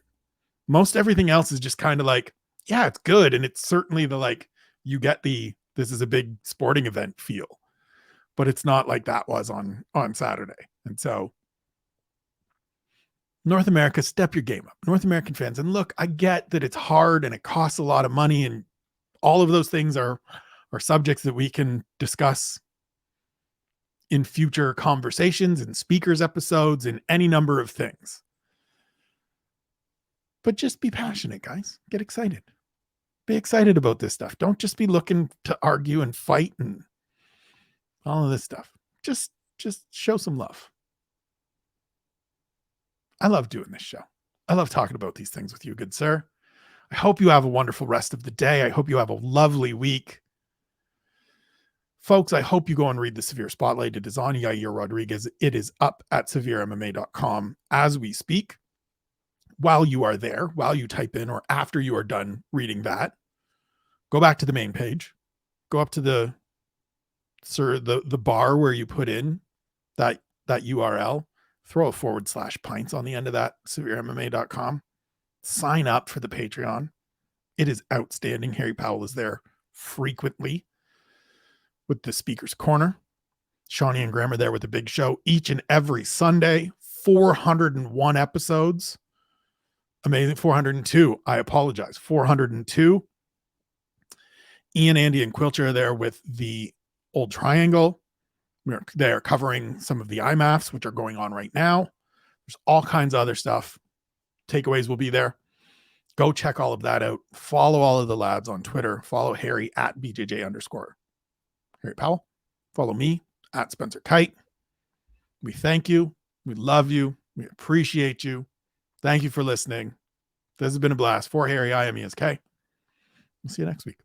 Speaker 1: Most everything else is just kind of like, yeah, it's good. And it's certainly the like, you get the this is a big sporting event feel. But it's not like that was on Saturday. And so North America, step your game up. North American fans. And look, I get that it's hard and it costs a lot of money, and all of those things are subjects that we can discuss in future conversations and speakers episodes and any number of things. But just be passionate, guys. Get excited. Be excited about this stuff. Don't just be looking to argue and fight and all of this stuff. Just show some love. I love doing this show. I love talking about these things with you, good sir. I hope you have a wonderful rest of the day. I hope you have a lovely week. Folks, I hope you go and read the Severe Spotlight. It is on Yair Rodriguez. It is up at SevereMMA.com as we speak. While you are there, while you type in, or after you are done reading that, go back to the main page. Go up to the bar where you put in that URL. Throw a /pints on the end of that, SevereMMA.com. Sign up for the Patreon. It is outstanding. Harry Powell is there frequently with the Speaker's Corner. Shawnee and Graham are there with the big show each and every Sunday. 401 episodes. Amazing. 402. I apologize. 402. Ian, Andy, and Quilcher are there with the Old Triangle. They are covering some of the IMAFs, which are going on right now. There's all kinds of other stuff. Takeaways will be there. Go check all of that out. Follow all of the lads on Twitter. Follow Harry at BJJ_Harry Powell. Follow me at Spencer Kite. We thank you. We love you. We appreciate you. Thank you for listening. This has been a blast. For Harry, I am ESK. We'll see you next week.